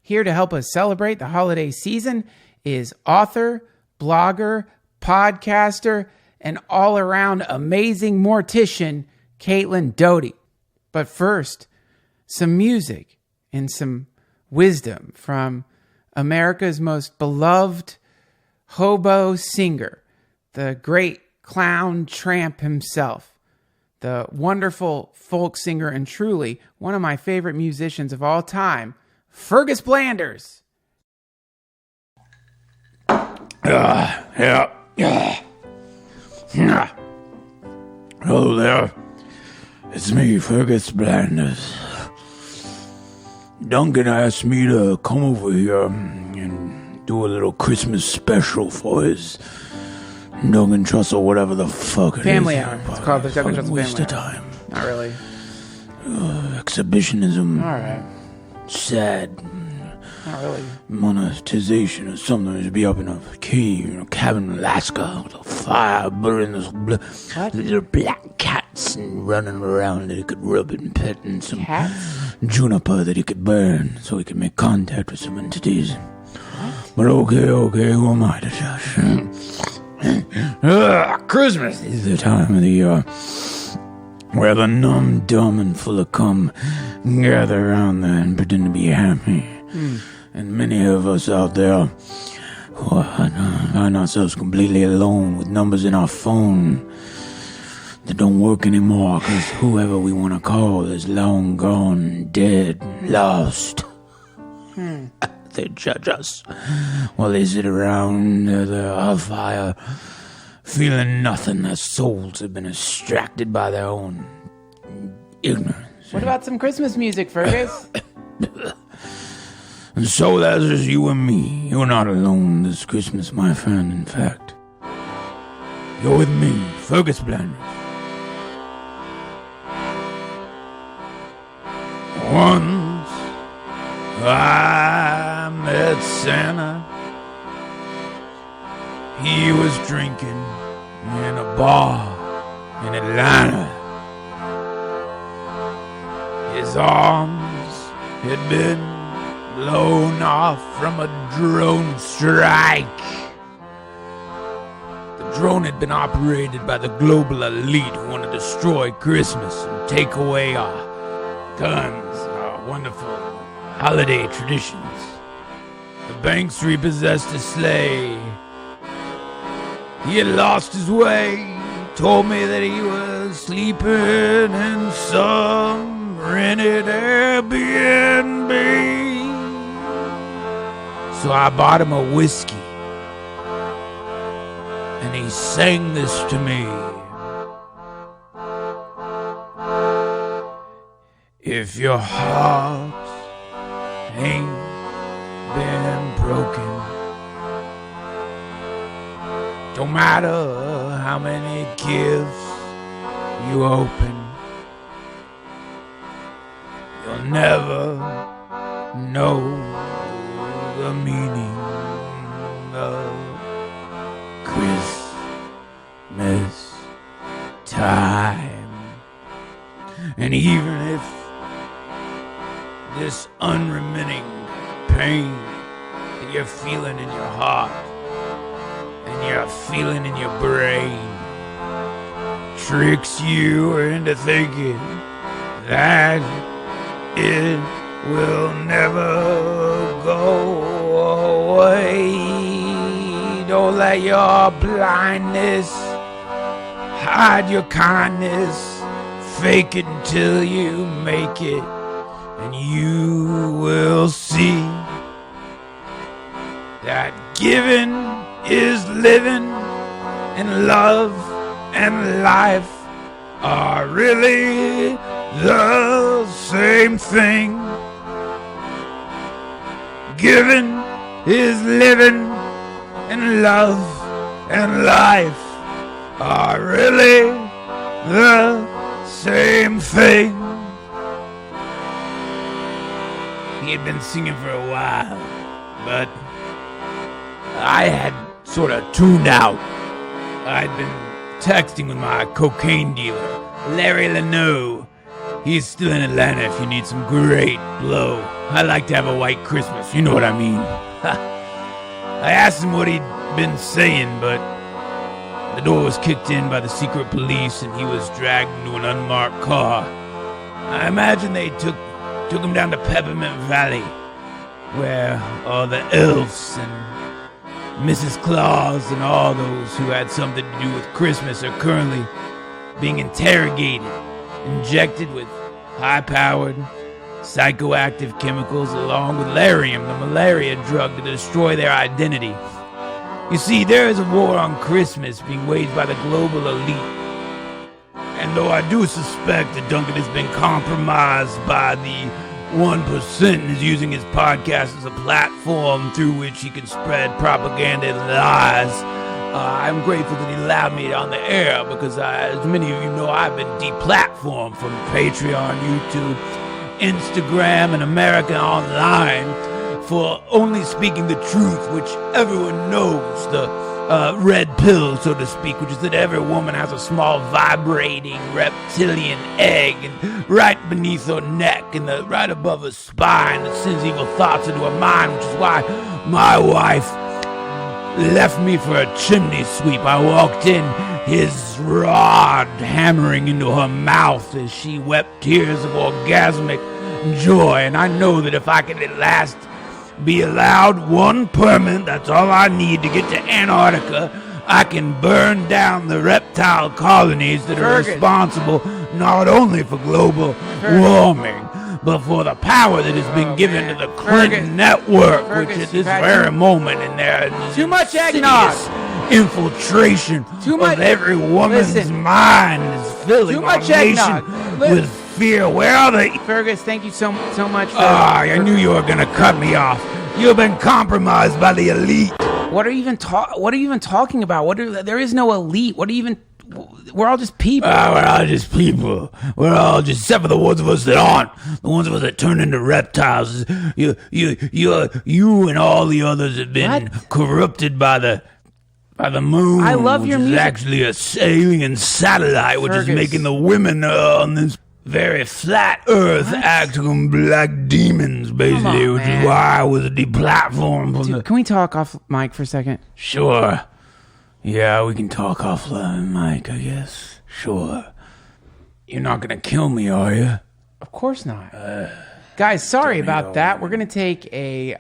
Here to help us celebrate the holiday season is author, blogger, podcaster, and all-around amazing mortician, Caitlin Doughty. But first, some music and some wisdom from America's most beloved hobo singer, the great clown tramp himself, the wonderful folk singer and truly one of my favorite musicians of all time, Fergus Blanders. Hello there. It's me, Fergus Blanders. Duncan asked me to come over here and do a little Christmas special for his Duncan Trussell, whatever the fuck it Family is. Hour. It's called the Duncan Trussell Waste Family of time. Not really. Exhibitionism. All right. Sad. Not really. Monetization or something. It should be up in a cave, in a cabin in Alaska with a fire burning this little black cats and running around that he could rub and pet, and some Cats? juniper that he could burn so he could make contact with some entities. But okay, who am I to judge? Christmas is the time of the year where the numb, dumb, and full of cum gather around there and pretend to be happy. And many of us out there who find ourselves completely alone with numbers in our phone that don't work anymore because whoever we want to call is long gone, dead, lost. They judge us while they sit around the fire feeling nothing. Their souls have been distracted by their own ignorance. What about some Christmas music, Fergus? And so that's just you and me. You're not alone this Christmas, my friend. In fact, you're with me, Fergus Blanders. Once I met Santa. He was drinking in a bar in Atlanta. His arms had been blown off from a drone strike. The drone had been operated by the global elite who want to destroy Christmas and take away our guns, our wonderful holiday traditions. The banks repossessed his sleigh. He had lost his way. Told me that he was sleeping in some rented Airbnb. So I bought him a whiskey, and he sang this to me. If your heart ain't been broken, don't matter how many gifts you open, you'll never know the meaning of Christmas time. And even if this unremitting pain that you're feeling in your heart and you're feeling in your brain tricks you into thinking that it will never go away, don't let your blindness hide your kindness. Fake it until you make it, and you will see that giving is living, and love and life are really the same thing. Giving is living, and love and life are really the same thing. He had been singing for a while, but I had sort of tuned out. I'd been texting with my cocaine dealer, Larry Leno. He's still in Atlanta if you need some great blow. I like to have a white Christmas, you know what I mean. I asked him what he'd been saying, but the door was kicked in by the secret police and he was dragged into an unmarked car. I imagine they took him down to Peppermint Valley, where all the elves and Mrs. Claus and all those who had something to do with Christmas are currently being interrogated, injected with high-powered psychoactive chemicals along with Larium, the malaria drug, to destroy their identity. You see, there is a war on Christmas being waged by the global elite. And though I do suspect that Duncan has been compromised by the 1% and is using his podcast as a platform through which he can spread propaganda and lies, I'm grateful that he allowed me on the air because, as many of you know, I've been deplatformed from Patreon, YouTube, Instagram, and America Online for only speaking the truth, which everyone knows, the red pill, so to speak, which is that every woman has a small vibrating reptilian egg and right beneath her neck and right above her spine that sends evil thoughts into her mind, which is why my wife left me for a chimney sweep. I walked in, his rod hammering into her mouth as she wept tears of orgasmic joy. And I know that if I can at last be allowed one permit, that's all I need to get to Antarctica, I can burn down the reptile colonies that are responsible not only for global warming, but for the power that has been given to the Clinton network, which at this very moment in there too much eggnog infiltration of every woman's mind is filling our nation with fear. Where are they? Fergus, thank you so much. I knew you were gonna cut me off. You've been compromised by the elite. What are you even talking about? There is no elite. We're all just people. We're all just people. We're all just, except for the ones of us that aren't. The ones of us that turn into reptiles. You and all the others have been corrupted by the moon. I love your music. Which is actually a alien satellite, which is making the women on this very flat earth acting like demons, basically, which is why I was deplatformed from the... Can we talk off mic for a second? Sure. Yeah, we can talk off mic, I guess. Sure. You're not gonna kill me, are you? Of course not. Guys, sorry about that. We're gonna take a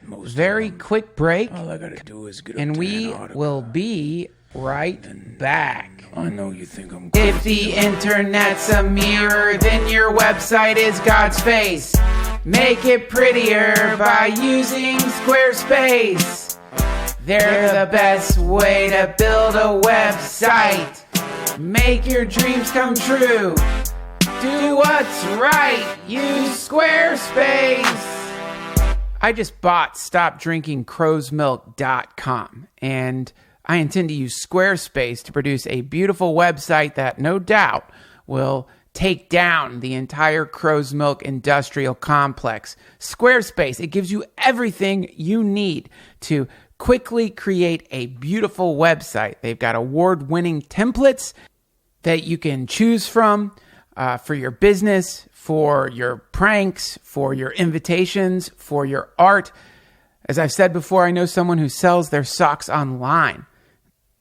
very quick break. All I gotta do is get and we will be right back. I know you think I'm... If the internet's a mirror, then your website is God's face. Make it prettier by using Squarespace. They're the best way to build a website. Make your dreams come true. Do what's right. Use Squarespace. I just bought StopDrinkingCrowsMilk.com, and I intend to use Squarespace to produce a beautiful website that no doubt will take down the entire Crow's Milk industrial complex. Squarespace, it gives you everything you need to quickly create a beautiful website. They've got award-winning templates that you can choose from for your business, for your pranks, for your invitations, for your art. As I've said before, I know someone who sells their socks online.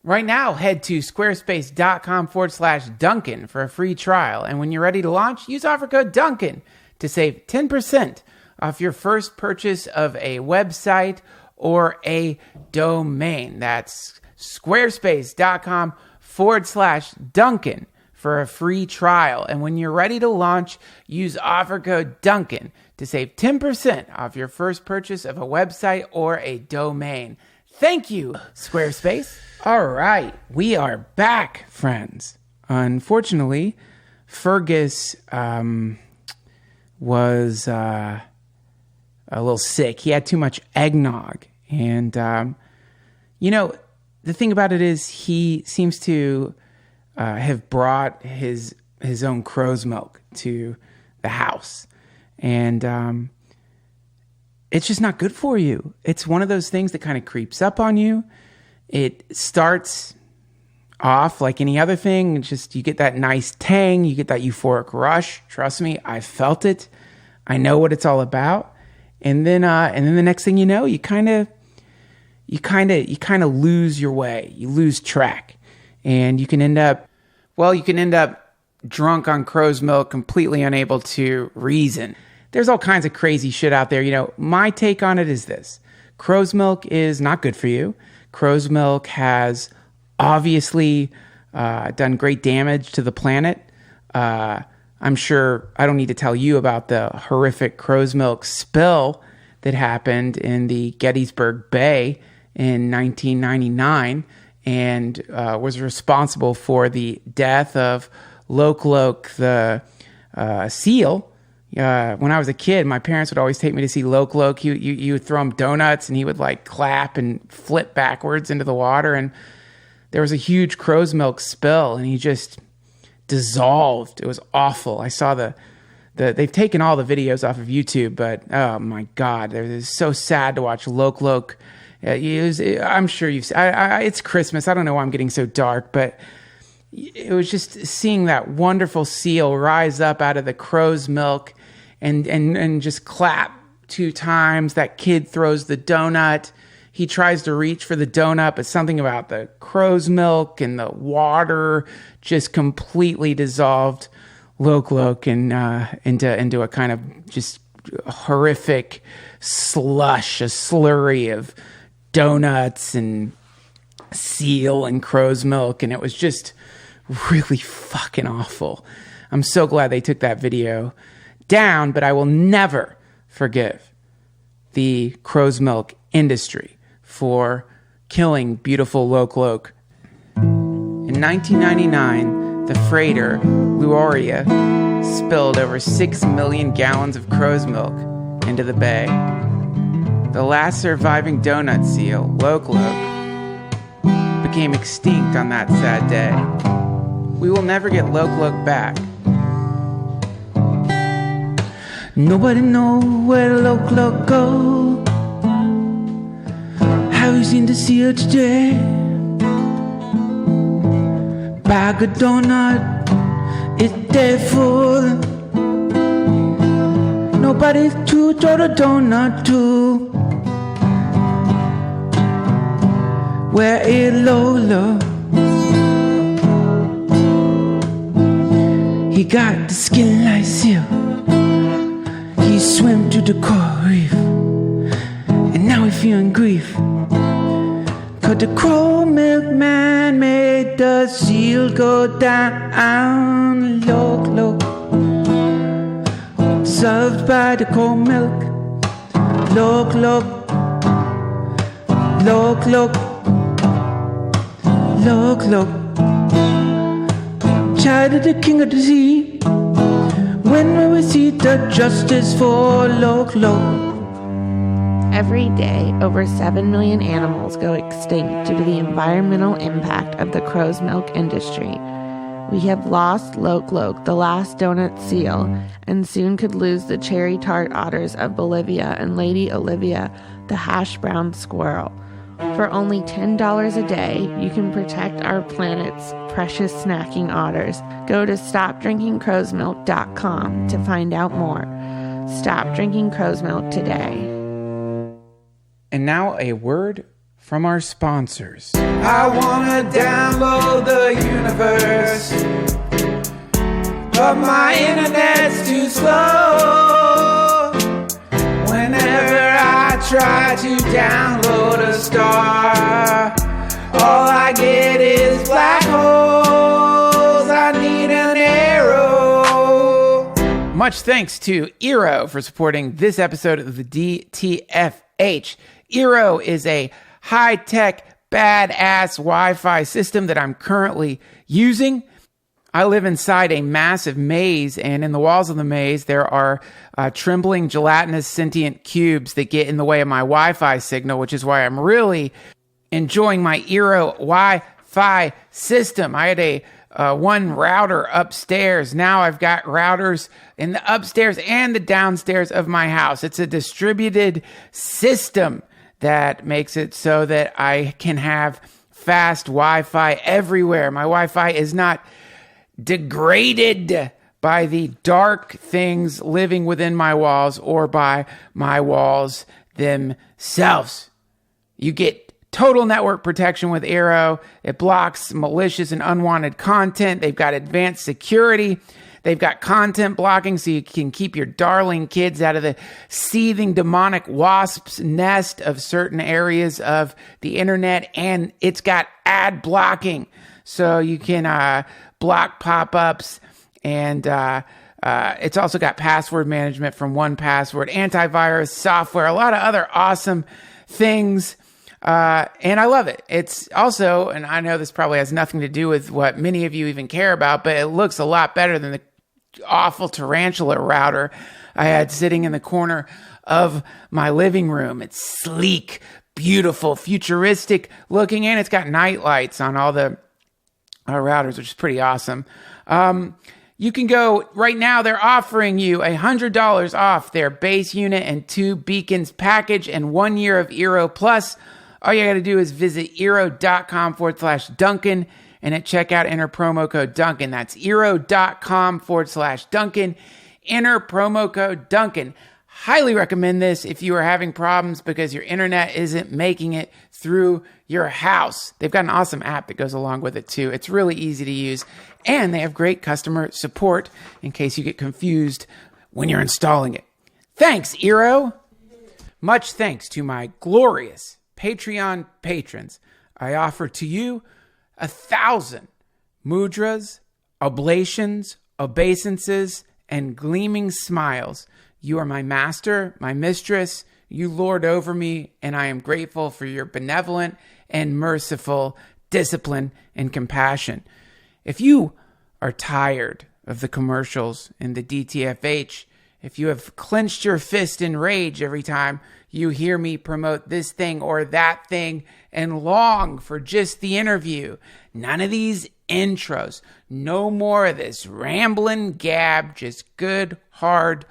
Right now, head to squarespace.com/Duncan for a free trial. And when you're ready to launch, use offer code Duncan to save 10% off your first purchase of a website or a domain. That's squarespace.com/Duncan for a free trial. And when you're ready to launch, use offer code Duncan to save 10% off your first purchase of a website or a domain. Thank you, Squarespace. All right, we are back, friends. Unfortunately, Fergus was a little sick. He had too much eggnog. And, the thing about it is he seems to have brought his own crow's milk to the house. And it's just not good for you. It's one of those things that kind of creeps up on you. It starts off like any other thing. It's just, you get that nice tang, you get that euphoric rush. Trust me, I felt it. I know what it's all about. And then the next thing you know, you kind of lose your way. You lose track, and you can end up drunk on crow's milk, completely unable to reason. There's all kinds of crazy shit out there. My take on it is this: crow's milk is not good for you. Crow's milk has obviously done great damage to the planet. I'm sure I don't need to tell you about the horrific crow's milk spill that happened in the Gettysburg Bay in 1999 and was responsible for the death of Loke, the seal. When I was a kid, my parents would always take me to see Loke. You would throw him donuts and he would like clap and flip backwards into the water. And there was a huge crow's milk spill and he just dissolved. It was awful. I saw they've taken all the videos off of YouTube, but oh my God, it's so sad to watch Loke. I'm sure it's Christmas. I don't know why I'm getting so dark, but it was just seeing that wonderful seal rise up out of the crow's milk and just clap 2 times. That kid throws the donut. He tries to reach for the donut, but something about the crow's milk and the water just completely dissolved Loke and into a kind of just horrific slush, a slurry of donuts and seal and crow's milk, and it was just really fucking awful. I'm so glad they took that video down, but I will never forgive the crow's milk industry for killing beautiful Loke. In 1999, the freighter Luoria spilled over 6 million gallons of crow's milk into the bay. The last surviving donut seal, Loke, became extinct on that sad day. We will never get Loke back. Nobody know where Loke go. Have you seen the seal today? Bag of donut, it's there for them. Nobody to throw the donut to. Where is Lola? He got the skin like seal. He swam to the coral reef, and now he feeling grief. 'Cause the crow milkman made the seal go down. Loke, served by the cold milk. Loke, child of the king of the sea. When will we see the justice for Loke? Every day, over 7 million animals go extinct due to the environmental impact of the crow's milk industry. We have lost Loke, the last donut seal, and soon could lose the cherry tart otters of Bolivia and Lady Olivia, the hash brown squirrel. For only $10 a day, you can protect our planet's precious snacking otters. Go to stopdrinkingcrowsmilk.com to find out more. Stop drinking crow's milk today. And now a word from our sponsors. I want to download the universe, but my internet's too slow. Whenever I try to download a star, all I get is black holes. I need an Eero. Much thanks to Eero for supporting this episode of the DTFH. Eero is a high-tech, badass Wi-Fi system that I'm currently using. I live inside a massive maze, and in the walls of the maze, there are trembling, gelatinous, sentient cubes that get in the way of my Wi-Fi signal, which is why I'm really enjoying my Eero Wi-Fi system. I had a one router upstairs. Now I've got routers in the upstairs and the downstairs of my house. It's a distributed system that makes it so that I can have fast Wi-Fi everywhere. My Wi-Fi is not degraded by the dark things living within my walls or by my walls themselves. You get total network protection with Eero. It blocks malicious and unwanted content. They've got advanced security. They've got content blocking so you can keep your darling kids out of the seething demonic wasp's nest of certain areas of the internet. And it's got ad blocking so you can block pop-ups. And it's also got password management from 1Password, antivirus software, a lot of other awesome things. And I love it. It's also, and I know this probably has nothing to do with what many of you even care about, but it looks a lot better than the awful tarantula router I had sitting in the corner of my living room. It's sleek, beautiful, futuristic looking, and it's got night lights on all the routers, which is pretty awesome. You can go right now. They're offering you $100 off their base unit and 2 beacons package and 1 year of Eero Plus. All you got to do is visit Eero.com/Duncan and at checkout enter promo code Duncan. That's Eero.com/Duncan. Enter promo code Duncan. Highly recommend this if you are having problems because your internet isn't making it through your house. They've got an awesome app that goes along with it too. It's really easy to use, and they have great customer support in case you get confused when you're installing it. Thanks, Eero. Much thanks to my glorious Patreon patrons. I offer to you 1,000 mudras, oblations, obeisances, and gleaming smiles. You are my master, my mistress. You lord over me, and I am grateful for your benevolent and merciful discipline and compassion. If you are tired of the commercials in the DTFH, if you have clenched your fist in rage every time you hear me promote this thing or that thing and long for just the interview, none of these intros, no more of this rambling gab, just good, hard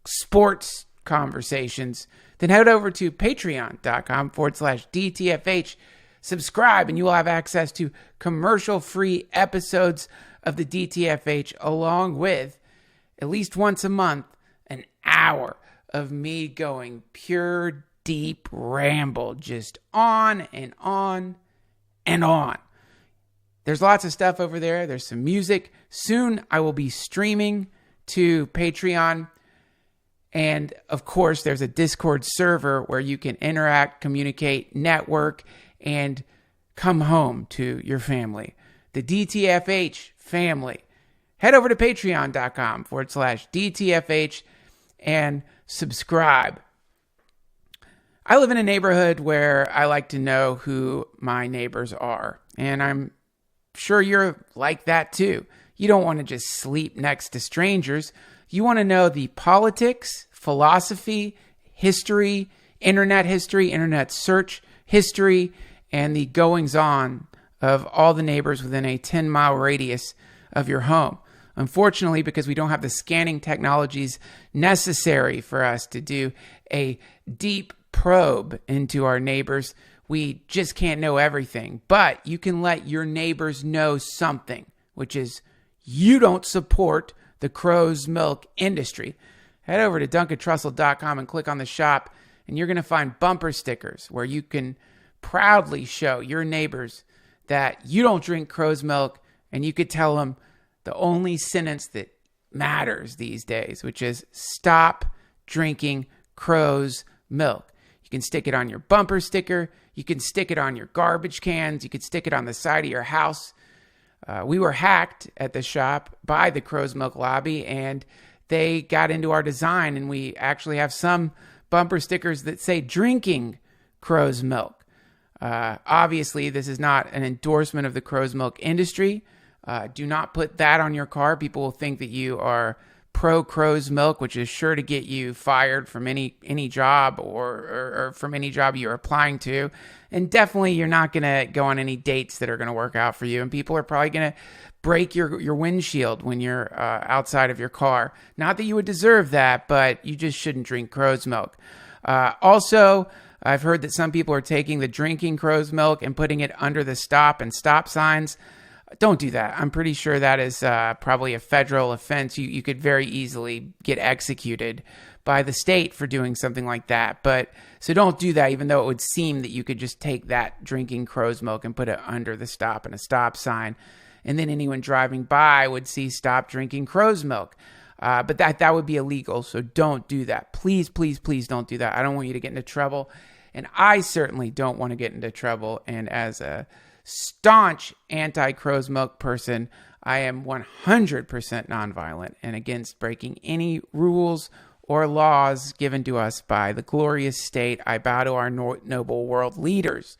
sports conversations, then head over to patreon.com/DTFH. Subscribe and you will have access to commercial-free episodes of the DTFH along with, at least once a month, an hour of me going pure deep ramble, just on and on and on. There's lots of stuff over there. There's some music. Soon I will be streaming to Patreon. And of course, there's a Discord server where you can interact, communicate, network, and come home to your family. The DTFH family. Head over to patreon.com/DTFH and subscribe. I live in a neighborhood where I like to know who my neighbors are. And I'm sure you're like that too. You don't want to just sleep next to strangers. You want to know the politics, philosophy, history, internet search history, and the goings-on of all the neighbors within a 10-mile radius of your home. Unfortunately, because we don't have the scanning technologies necessary for us to do a deep probe into our neighbors, we just can't know everything. But you can let your neighbors know something, which is you don't support the crow's milk industry. Head over to DuncanTrussell.com and click on the shop, and you're going to find bumper stickers where you can proudly show your neighbors that you don't drink crow's milk, and you could tell them the only sentence that matters these days, which is stop drinking crow's milk. You can stick it on your bumper sticker. You can stick it on your garbage cans. You can stick it on the side of your house. We were hacked at the shop by the Crow's Milk Lobby, and they got into our design, and we actually have some bumper stickers that say drinking crow's milk. Obviously, this is not an endorsement of the crow's milk industry. Do not put that on your car. People will think that you are pro crow's milk, which is sure to get you fired from any job or from any job you're applying to. And definitely you're not going to go on any dates that are going to work out for you. And people are probably going to break your windshield when you're outside of your car. Not that you would deserve that, but you just shouldn't drink crow's milk. Also, I've heard that some people are taking the drinking crow's milk and putting it under the stop and stop signs. don't do that. I'm pretty sure that is probably a federal offense. You could very easily get executed by the state for doing something like that. But so don't do that, even though it would seem that you could just take that drinking crow's milk and put it under the stop and a stop sign. And then anyone driving by would see stop drinking crow's milk. But that would be illegal. So don't do that. Please, please, please don't do that. I don't want you to get into trouble. And I certainly don't want to get into trouble. And as a staunch anti-crow's milk person, I am 100% nonviolent and against breaking any rules or laws given to us by the glorious state. I bow to our noble world leaders.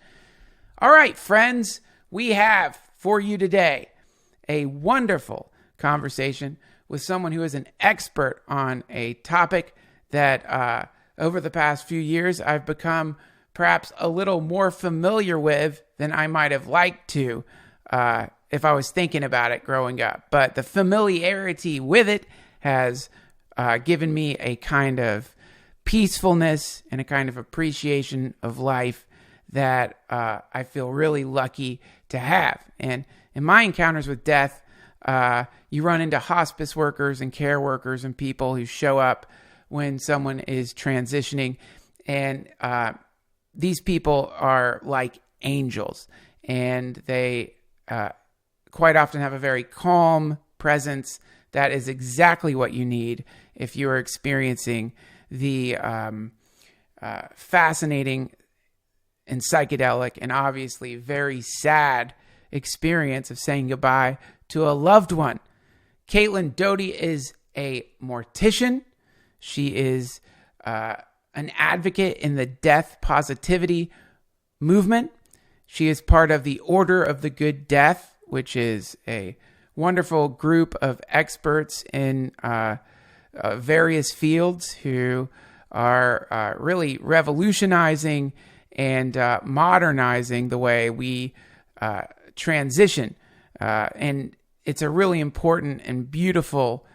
All right, friends, we have for you today a wonderful conversation with someone who is an expert on a topic that over the past few years I've become perhaps a little more familiar with than I might have liked to if I was thinking about it growing up. But the familiarity with it has given me a kind of peacefulness and a kind of appreciation of life that I feel really lucky to have. And in my encounters with death, you run into hospice workers and care workers and people who show up when someone is transitioning. And these people are like angels, and they quite often have a very calm presence that is exactly what you need if you are experiencing the fascinating and psychedelic and obviously very sad experience of saying goodbye to a loved one. Caitlin Doughty is a mortician. She is an advocate in the death positivity movement. She is part of the Order of the Good Death, which is a wonderful group of experts in various fields who are really revolutionizing and modernizing the way we transition. And it's a really important and beautiful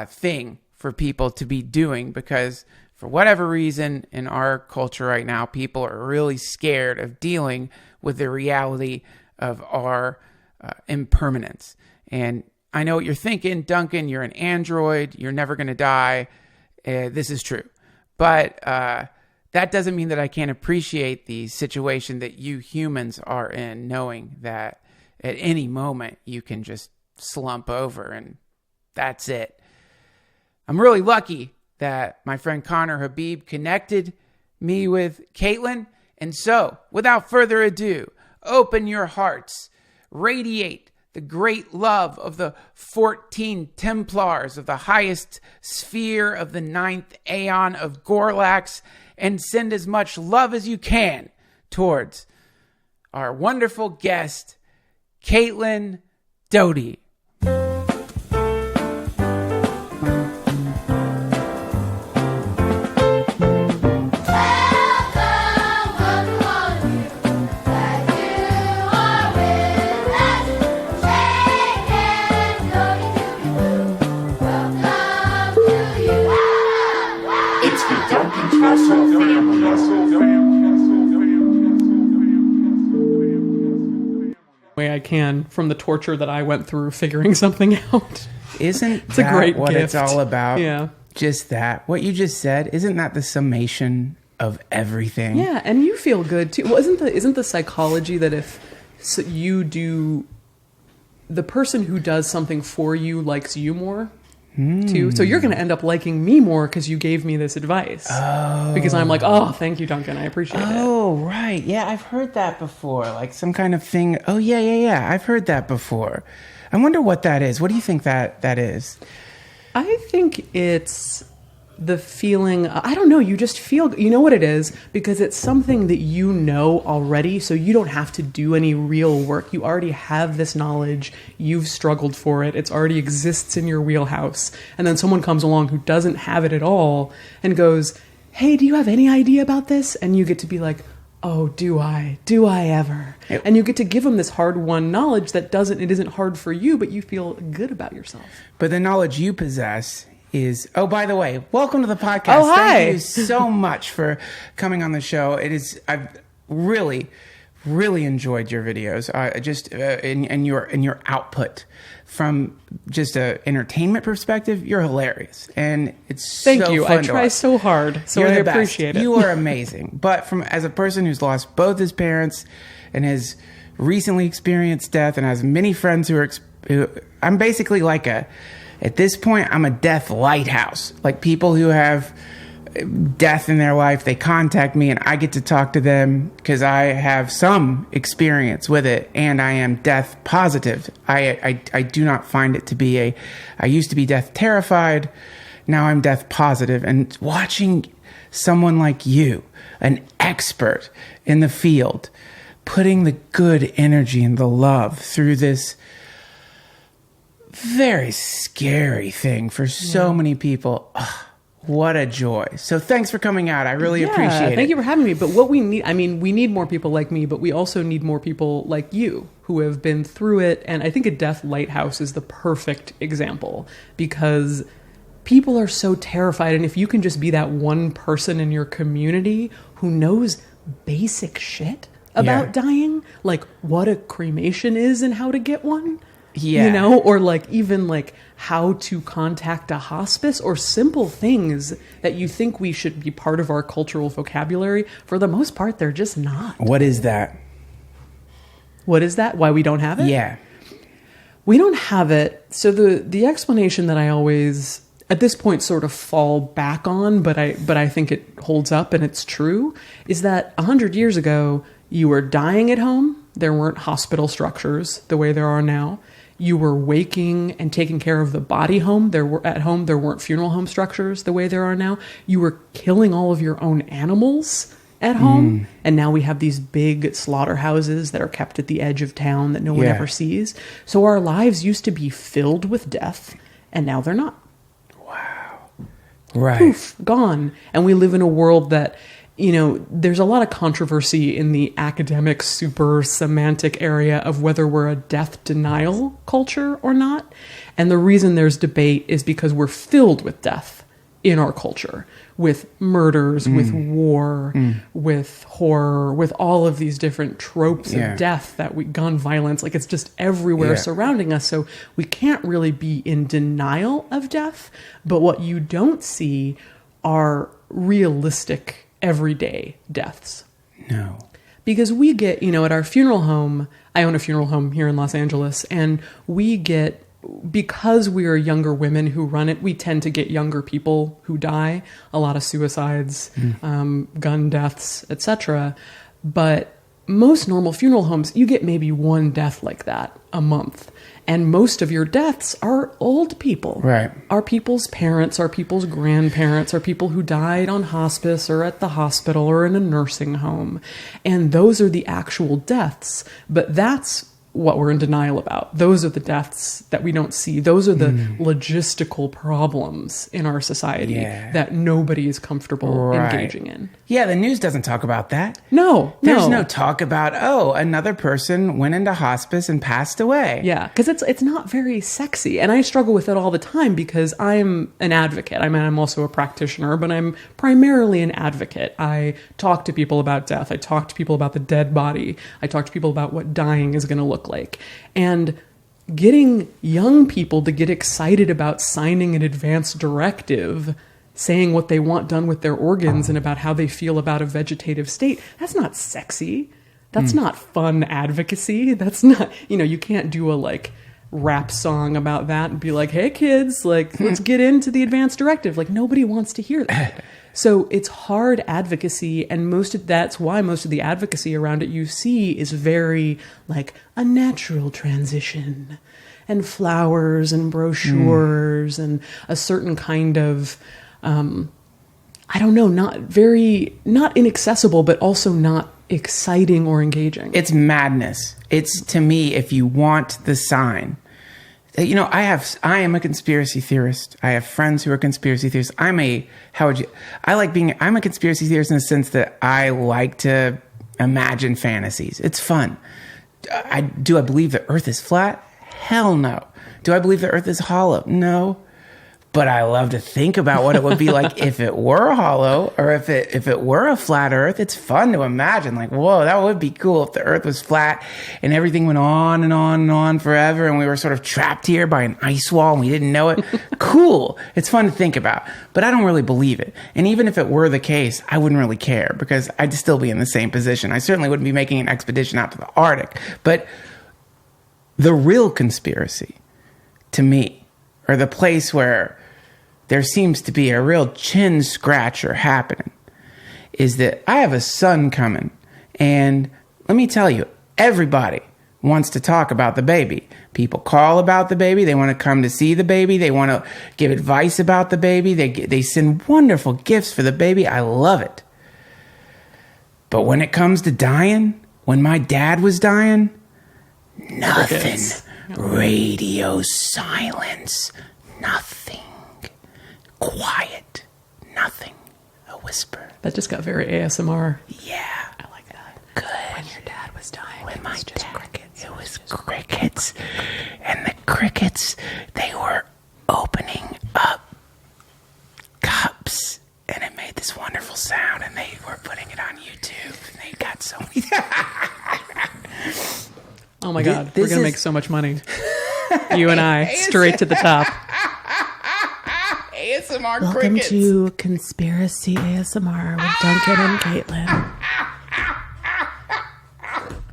thing for people to be doing, because for whatever reason in our culture right now, people are really scared of dealing with the reality of our impermanence. And I know what you're thinking, Duncan, you're an android, you're never going to die. This is true. But that doesn't mean that I can't appreciate the situation that you humans are in, knowing that at any moment you can just slump over and that's it. I'm really lucky that my friend Connor Habib connected me with Caitlin. And so, without further ado, open your hearts, radiate the great love of the 14 Templars of the highest sphere of the 9th Aeon of Gorlax, and send as much love as you can towards our wonderful guest, Caitlin Doughty. Way I can from the torture that I went through figuring something out. Isn't it's that a great what gift. It's all about? Yeah. Just that. What you just said, isn't that the summation of everything? Yeah, and you feel good too. Well, isn't the psychology that if you do, the person who does something for you likes you more too? So you're going to end up liking me more because you gave me this advice. Oh. Because I'm like, oh, thank you, Duncan. I appreciate it. Oh, right. Yeah, I've heard that before. Like some kind of thing. Oh, yeah. I've heard that before. I wonder what that is. What do you think that is? I think it's the feeling, I don't know, you just feel, you know what it is? Because it's something that you know already, so you don't have to do any real work. You already have this knowledge. You've struggled for it. It already exists in your wheelhouse. And then someone comes along who doesn't have it at all and goes, hey, do you have any idea about this? And you get to be like, oh, do I ever? Yep. And you get to give them this hard-won knowledge that it isn't hard for you, but you feel good about yourself. But the knowledge you possess is, oh, by the way, welcome to the podcast. Oh, hi. Thank you so much for coming on the show. I've really, really enjoyed your videos. Just in your output from just a entertainment perspective, you're hilarious, and it's Thank so you. fun I to try watch. so hard, so You're I the best. appreciate it. You are amazing. But as a person who's lost both his parents and has recently experienced death, and has many friends who I'm basically like at this point, I'm a death lighthouse. Like, people who have death in their life, they contact me and I get to talk to them because I have some experience with it, and I am death positive. I do not find it to be I used to be death terrified. Now I'm death positive. And watching someone like you, an expert in the field, putting the good energy and the love through this very scary thing for so many people. What a joy. So thanks for coming out. I really appreciate it. Thank you for having me. But what we need, we need more people like me, but we also need more people like you who have been through it. And I think a death lighthouse is the perfect example, because people are so terrified. And if you can just be that one person in your community who knows basic shit about dying, like what a cremation is and how to get one. Yeah. Or even how to contact a hospice, or simple things that you think we should be part of our cultural vocabulary. For the most part, they're just not. What is that? What is that? Why we don't have it? Yeah. We don't have it. So the explanation that I always, at this point, sort of fall back on, but I think it holds up and it's true, is that 100 years ago, you were dying at home. There weren't hospital structures the way there are now. You were waking and taking care of the body home. There weren't funeral home structures the way there are now. You were killing all of your own animals at home. And now we have these big slaughterhouses that are kept at the edge of town that no one ever sees. So our lives used to be filled with death, and now they're not. Wow. Right. Poof, gone. And we live in a world that, there's a lot of controversy in the academic, super semantic area of whether we're a death denial culture or not. And the reason there's debate is because we're filled with death in our culture, with murders, with war, with horror, with all of these different tropes of death gun violence, it's just everywhere surrounding us. So we can't really be in denial of death. But what you don't see are realistic everyday deaths. No. Because we get, at our funeral home, I own a funeral home here in Los Angeles, and we get, because we are younger women who run it, we tend to get younger people who die, a lot of suicides, gun deaths, etc. But most normal funeral homes, you get maybe one death like that a month. And most of your deaths are old people. Right. Are people's parents, are people's grandparents, are people who died on hospice or at the hospital or in a nursing home. And those are the actual deaths. But that's what we're in denial about. Those are the deaths that we don't see. Those are the logistical problems in our society that nobody is comfortable engaging in. Yeah, the news doesn't talk about that. No. There's no talk about, another person went into hospice and passed away. Yeah, because it's not very sexy. And I struggle with it all the time because I'm an advocate. I'm also a practitioner, but I'm primarily an advocate. I talk to people about death. I talk to people about the dead body. I talk to people about what dying is going to look like. And getting young people to get excited about signing an advance directive saying what they want done with their organs and about how they feel about a vegetative state, that's not sexy. That's not fun advocacy. That's not, you can't do a rap song about that and be like, hey kids, let's get into the advance directive. Nobody wants to hear that. So it's hard advocacy, and that's why most of the advocacy around it you see is very a natural transition and flowers and brochures and a certain kind of, not inaccessible, but also not exciting or engaging. It's madness. It's, to me, if you want the sign. I am a conspiracy theorist. I have friends who are conspiracy theorists. I'm a conspiracy theorist in the sense that I like to imagine fantasies. It's fun. Do I believe the earth is flat? Hell no. Do I believe the earth is hollow? No. But I love to think about what it would be like if it were hollow, or if it were a flat Earth. It's fun to imagine, like, whoa, that would be cool if the Earth was flat and everything went on and on and on forever, and we were sort of trapped here by an ice wall and we didn't know it. Cool. It's fun to think about, but I don't really believe it. And even if it were the case, I wouldn't really care, because I'd still be in the same position. I certainly wouldn't be making an expedition out to the Arctic. But the real conspiracy, to me, or the place where there seems to be a real chin scratcher happening, is that I have a son coming, and let me tell you, everybody wants to talk about the baby. People call about the baby. They want to come to see the baby. They want to give advice about the baby. They send wonderful gifts for the baby. I love it. But when it comes to dying, when my dad was dying, nothing. Radio silence. Nothing. Quiet. Nothing. A whisper. That just got very ASMR. Yeah. I like that. Good. When your dad was dying, When it my was just dad, crickets. it was crickets. And the crickets, they were opening up cups. And it made this wonderful sound. And they were putting it on YouTube. And they got so many... Oh my God, This we're going to is- make so much money. You and I, straight to the top. ASMR Welcome crickets. to Conspiracy ASMR with Duncan and Caitlin.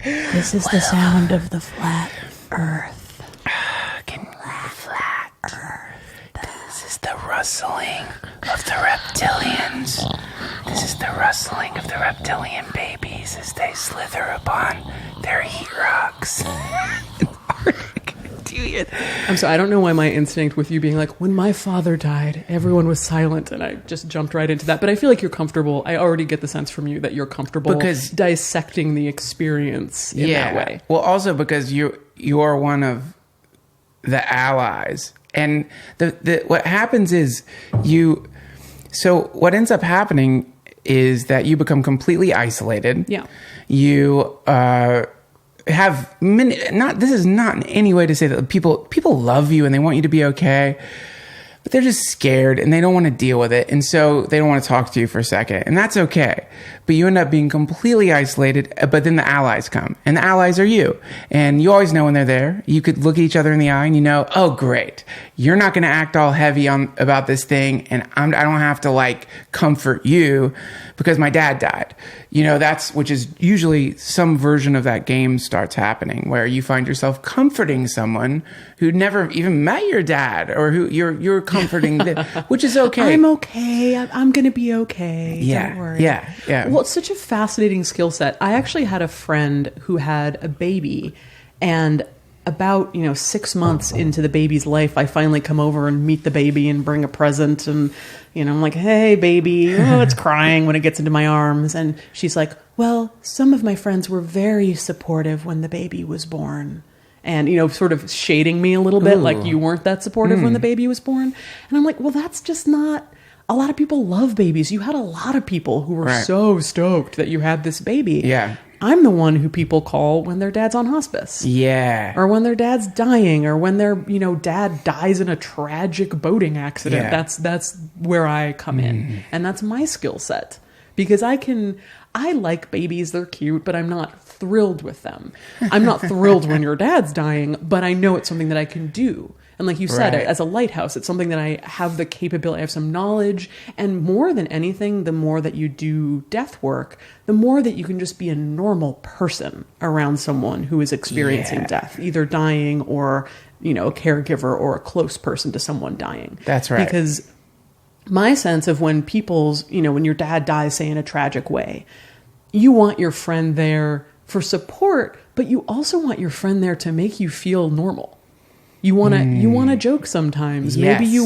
This is the sound of the flat Earth. Flat Earth. This is the rustling of the reptilians. This is the rustling of the reptilian babies as they slither upon their heat rocks. I'm sorry, I don't know why my instinct with you being like, when my father died, everyone was silent, and I just jumped right into that. But I feel like you're comfortable. I already get the sense from you that you're comfortable Because- dissecting the experience in that way. Well, also because you're one of the allies, and the what happens is So what ends up happening is that you become completely isolated. Yeah. You have many. This is not in any way to say that people love you and they want you to be okay, but they're just scared and they don't want to deal with it, and so they don't want to talk to you for a second, and that's okay. But you end up being completely isolated. But then the allies come, and the allies are you, and you always know when they're there. You could look at each other in the eye, and you know, oh great, you're not going to act all heavy about this thing, and I don't have to like comfort you because my dad died. You know, which is usually some version of that game starts happening where you find yourself comforting someone who never even met your dad, or who you're comforting, which is okay. I'm okay. I'm going to be okay. Yeah, Don't worry. yeah. Well, it's such a fascinating skill set. I actually had a friend who had a baby, and about 6 months into the baby's life, I finally come over and meet the baby and bring a present, and I'm like, hey baby, oh, it's crying when it gets into my arms, and she's like, well, some of my friends were very supportive when the baby was born, and sort of shading me a little bit. Ooh. Like you weren't that supportive when the baby was born, and I'm like, well, that's just not. A lot of people love babies. You had a lot of people who were so stoked that you had this baby. Yeah. I'm the one who people call when their dad's on hospice. Yeah. Or when their dad's dying, or when their, dad dies in a tragic boating accident. Yeah. That's where I come in. And that's my skill set. Because I like babies, they're cute, but I'm not thrilled with them. I'm not thrilled when your dad's dying, but I know it's something that I can do. And like you said, as a lighthouse, it's something that I have the capability, I have some knowledge. And more than anything, the more that you do death work, the more that you can just be a normal person around someone who is experiencing death, either dying or, a caregiver or a close person to someone dying. That's right. Because my sense of when when your dad dies, say in a tragic way, you want your friend there for support, but you also want your friend there to make you feel normal. You want to joke sometimes. Yes. Maybe you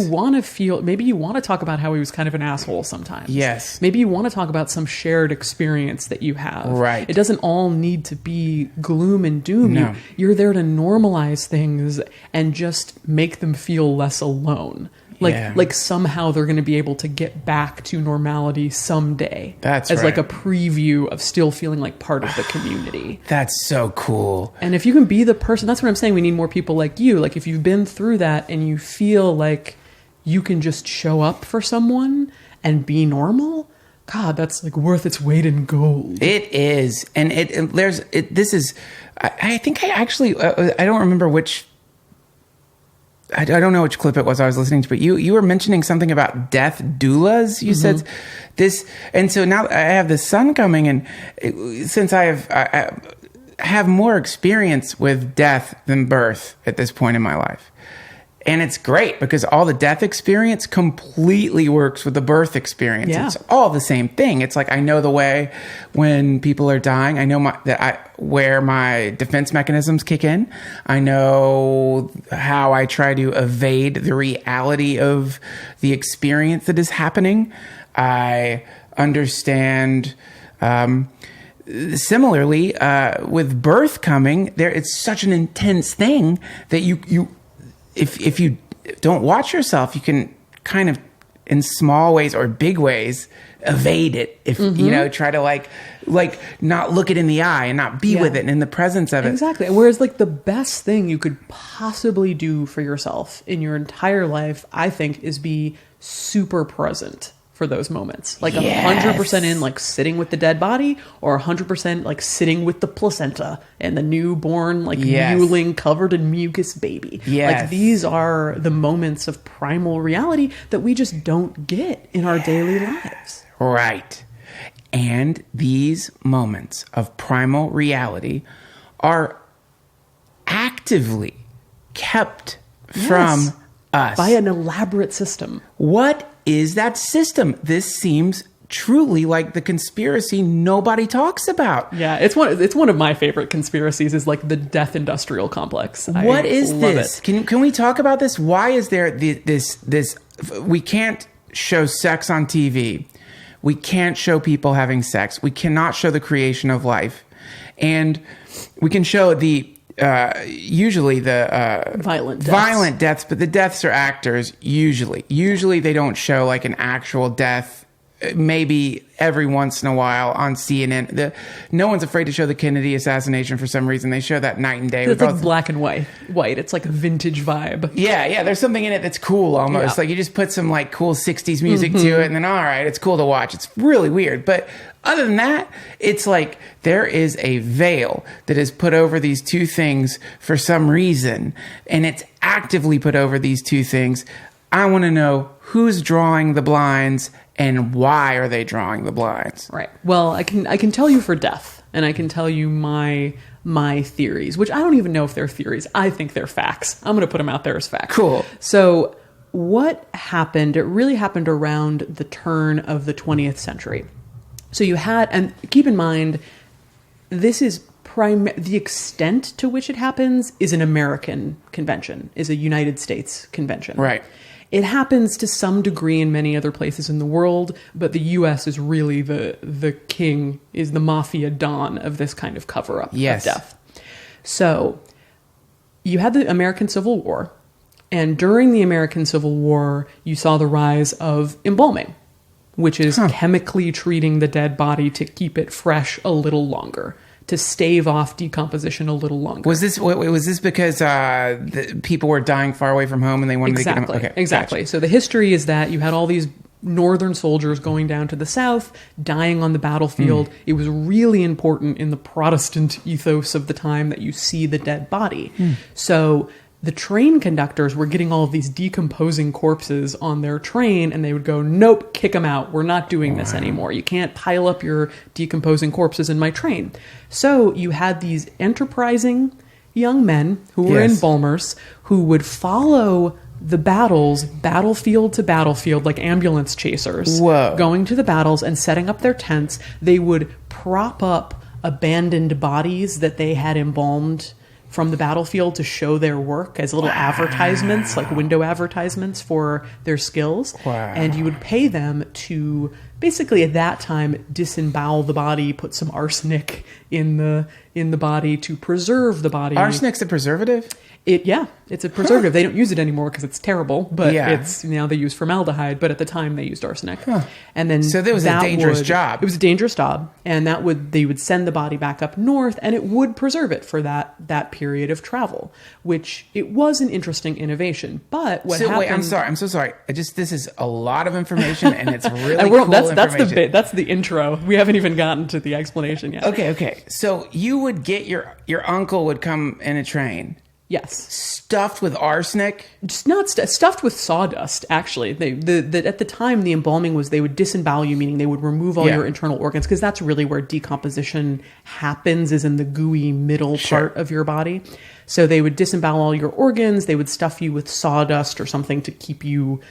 want to talk about how he was kind of an asshole sometimes. Yes. Maybe you want to talk about some shared experience that you have. Right. It doesn't all need to be gloom and doom. No. You're there to normalize things and just make them feel less alone. Like somehow they're going to be able to get back to normality someday. That's as right. like a preview of still feeling like part of the community. That's so cool. And if you can be the person, that's what I'm saying. We need more people like you. Like if you've been through that and you feel like you can just show up for someone and be normal, God, that's like worth its weight in gold. It is. And this is, I think I actually, I don't remember which, I don't know which clip it was I was listening to, but you were mentioning something about death doulas. You said this, and so now I have the son coming, and since I have more experience with death than birth at this point in my life. And it's great because all the death experience completely works with the birth experience. Yeah. It's all the same thing. It's like I know the way when people are dying. I know where my defense mechanisms kick in. I know how I try to evade the reality of the experience that is happening. I understand. Similarly, with birth coming, it's such an intense thing that if you don't watch yourself, you can kind of, in small ways or big ways, evade it. If try to like not look it in the eye and not be with it and in the presence of it. Exactly. Whereas like the best thing you could possibly do for yourself in your entire life, I think, is be super present for those moments. Like 100% in, like sitting with the dead body, or 100% like sitting with the placenta and the newborn, like mewling, covered in mucus baby. Yes. Like these are the moments of primal reality that we just don't get in our daily lives. Right. And these moments of primal reality are actively kept from us by an elaborate system. What is that system? This seems truly like the conspiracy nobody talks about. Yeah, it's one of my favorite conspiracies, is like the death industrial complex. What is this? Can we talk about this? Why is there this we can't show sex on TV. We can't show people having sex. We cannot show the creation of life. And we can show usually the violent deaths, but the deaths are actors usually they don't show like an actual death, maybe every once in a while on CNN. No one's afraid to show the Kennedy assassination for some reason. They show that night and day. It's like black and white. It's like a vintage vibe. Yeah, there's something in it that's cool almost. Like you just put some like cool 60s music to it, and then all right, it's cool to watch. It's really weird, but other than that, it's like there is a veil that is put over these two things for some reason, and it's actively put over these two things. I want to know who's drawing the blinds and why are they drawing the blinds? Right. Well, I can tell you for death, and I can tell you my theories, which I don't even know if they're theories. I think they're facts. I'm going to put them out there as facts. Cool. So what happened? It really happened around the turn of the 20th century. So you had, and keep in mind, this is the extent to which it happens is an American convention, is a United States convention. Right. It happens to some degree in many other places in the world, but the U.S. is really the king, is the mafia don of this kind of cover-up of death. So you had the American Civil War, and during the American Civil War, you saw the rise of embalming, which is chemically treating the dead body to keep it fresh a little longer, to stave off decomposition a little longer. Was this because people were dying far away from home and they wanted to get them? Okay, exactly. Gotcha. So the history is that you had all these northern soldiers going down to the south, dying on the battlefield. It was really important in the Protestant ethos of the time that you see the dead body. So the train conductors were getting all of these decomposing corpses on their train, and they would go, nope, kick them out. We're not doing this anymore. You can't pile up your decomposing corpses in my train. So you had these enterprising young men who were embalmers who would follow the battles, battlefield to battlefield, like ambulance chasers, going to the battles and setting up their tents. They would prop up abandoned bodies that they had embalmed from the battlefield to show their work as little advertisements, like window advertisements for their skills. And you would pay them to basically at that time disembowel the body, put some arsenic in the body to preserve the body. Arsenic's a preservative? It's a preservative. They don't use it anymore because it's terrible, but Yeah. it's now they use formaldehyde, but at the time they used arsenic. And then So that was a dangerous job. It was a dangerous job, and they would send the body back up north, and it would preserve it for that period of travel, which it was an interesting innovation. But what happened? Wait, I'm so sorry. This is a lot of information, and it's really and cool that's information. that's the intro. We haven't even gotten to the explanation yet. Okay. So you would get your uncle would come in a train. Yes. Stuffed with arsenic? Just not stuffed with sawdust, actually. At the time, the embalming was they would disembowel you, meaning they would remove all your internal organs, because that's really where decomposition happens, is in the gooey middle part of your body. So they would disembowel all your organs. They would stuff you with sawdust or something to keep you,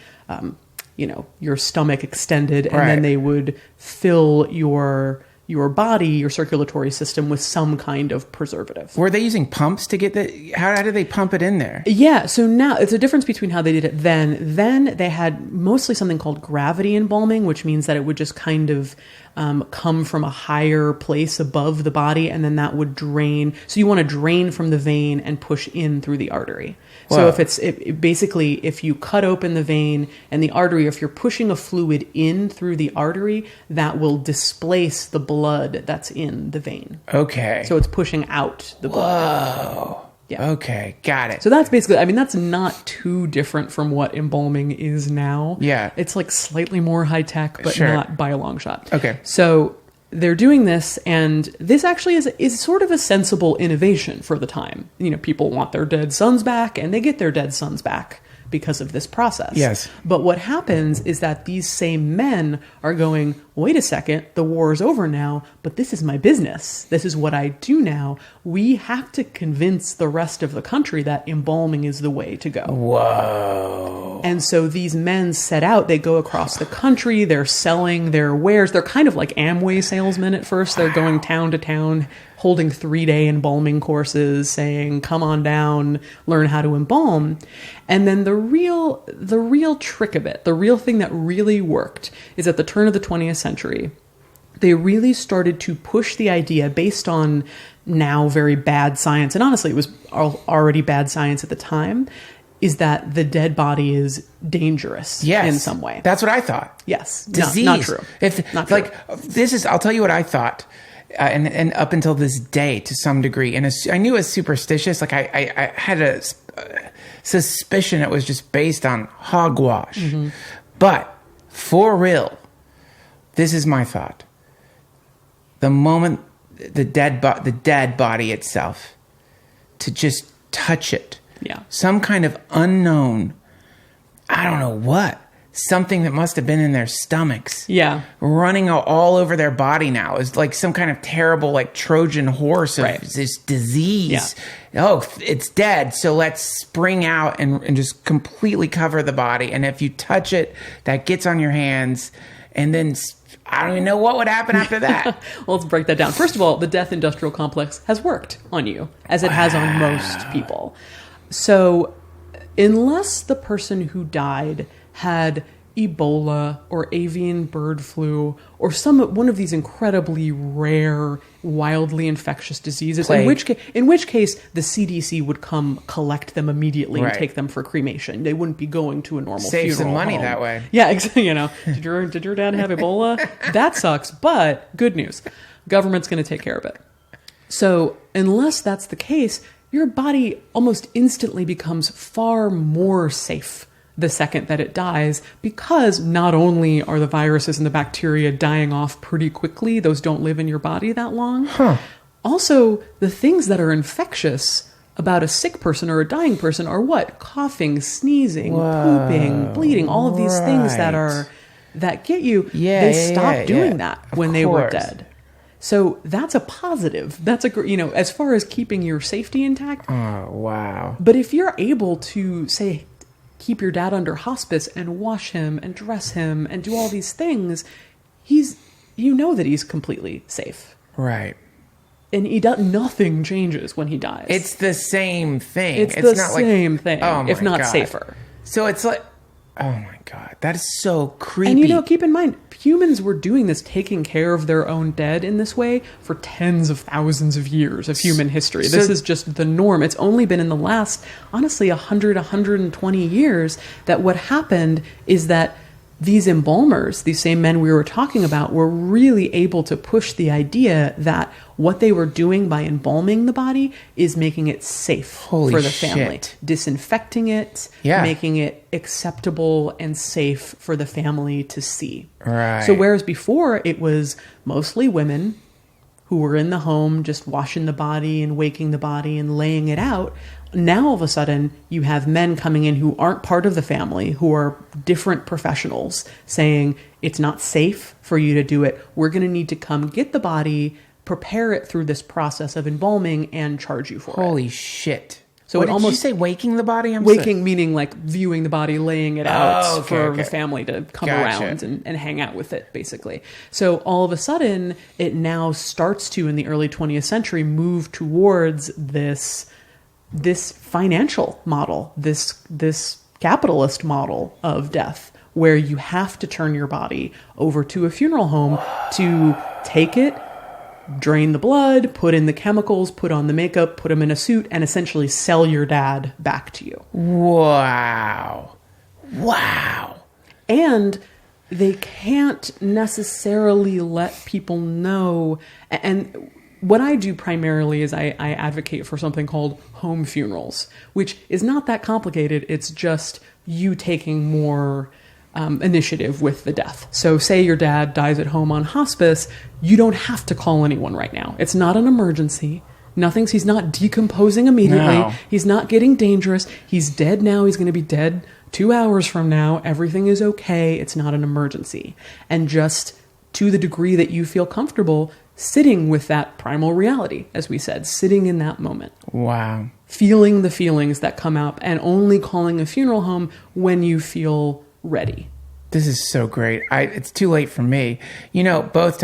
your stomach extended. And then they would fill your body, your circulatory system, with some kind of preservative. Were they using pumps to get how did they pump it in there? Yeah, so now it's a difference between how they did it then. Then they had mostly something called gravity embalming, which means that it would just kind of come from a higher place above the body, and then that would drain. So you want to drain from the vein and push in through the artery. So basically, if you cut open the vein and the artery, if you're pushing a fluid in through the artery, that will displace the blood that's in the vein. Okay. So it's pushing out the blood. Whoa. Yeah. Okay, got it. So that's basically, that's not too different from what embalming is now. Yeah. It's like slightly more high tech, but not by a long shot. Okay. So they're doing this, and this actually is sort of a sensible innovation for the time. People want their dead sons back, and they get their dead sons back because of this process. Yes. But what happens is that these same men are going, wait a second, the war is over now, but this is my business. This is what I do now. We have to convince the rest of the country that embalming is the way to go. Whoa. And so these men set out, they go across the country, they're selling their wares. They're kind of like Amway salesmen at first. They're going town to town, holding 3-day embalming courses, saying, come on down, learn how to embalm. And then the real trick of it, the real thing that really worked, is at the turn of the 20th century, they really started to push the idea based on now very bad science, and honestly, it was already bad science at the time, is that the dead body is dangerous in some way. That's what I thought. Yes. Disease. Not true. Not true. I'll tell you what I thought. And up until this day, to some degree, and I knew it was superstitious. Like I had a suspicion it was just based on hogwash. Mm-hmm. But for real, this is my thought. The moment the dead body itself, to just touch it, some kind of unknown, I don't know what. Something that must have been in their stomachs. Yeah. Running all over their body now. Is like some kind of terrible, like, Trojan horse of this disease. Yeah. Oh, it's dead, so let's spring out and just completely cover the body. And if you touch it, that gets on your hands. And then I don't even know what would happen after that. Well, let's break that down. First of all, the death industrial complex has worked on you, as it has on most people. So unless the person who died had Ebola or avian bird flu or one of these incredibly rare, wildly infectious diseases, in which case the CDC would come collect them immediately and take them for cremation. They wouldn't be going to a normal funeral Save some money home. that way. Yeah, exactly. Did your dad have Ebola? That sucks, but good news. Government's going to take care of it. So unless that's the case, your body almost instantly becomes far more safe the second that it dies, because not only are the viruses and the bacteria dying off pretty quickly, those don't live in your body that long. Also, the things that are infectious about a sick person or a dying person are what? Coughing, sneezing, pooping, bleeding, all of these things that get you. They stopped doing that when they were dead. So that's a positive. That's as far as keeping your safety intact. Oh, wow. But if you're able to, say, keep your dad under hospice and wash him and dress him and do all these things, that he's completely safe. Right. And nothing changes when he dies. It's the same thing. It's the same thing, oh if not God. safer. So it's like, Oh my God. That is so creepy. And, you know, keep in mind, humans were doing this, taking care of their own dead in this way for tens of thousands of years of human history. This is just the norm. It's only been in the last, honestly, 100, 120 years that what happened is that these embalmers, these same men we were talking about, were really able to push the idea that what they were doing by embalming the body is making it safe for the family. Disinfecting it, making it acceptable and safe for the family to see. Right. So whereas before it was mostly women who were in the home just washing the body and waking the body and laying it out, now all of a sudden you have men coming in who aren't part of the family, who are different professionals, saying it's not safe for you to do it. We're going to need to come get the body, prepare it through this process of embalming, and charge you for it. Holy shit. So what it almost, did you say, waking the body? Waking meaning like viewing the body, laying it out for the family to come around and hang out with it, basically. So all of a sudden, it now starts to, in the early 20th century, move towards this financial model, this capitalist model of death, where you have to turn your body over to a funeral home to take it, drain the blood, put in the chemicals, put on the makeup, put him in a suit, and essentially sell your dad back to you. Wow. And they can't necessarily let people know. And what I do primarily is I advocate for something called home funerals, which is not that complicated. It's just you taking more initiative with the death. So say your dad dies at home on hospice, you don't have to call anyone right now. It's not an emergency. He's not decomposing immediately. No. He's not getting dangerous. He's dead now. He's going to be dead 2 hours from now. Everything is okay. It's not an emergency. And just to the degree that you feel comfortable sitting with that primal reality, as we said, sitting in that moment. Wow. Feeling the feelings that come up, and only calling a funeral home when you feel ready. This is so great. It's too late for me. You know, both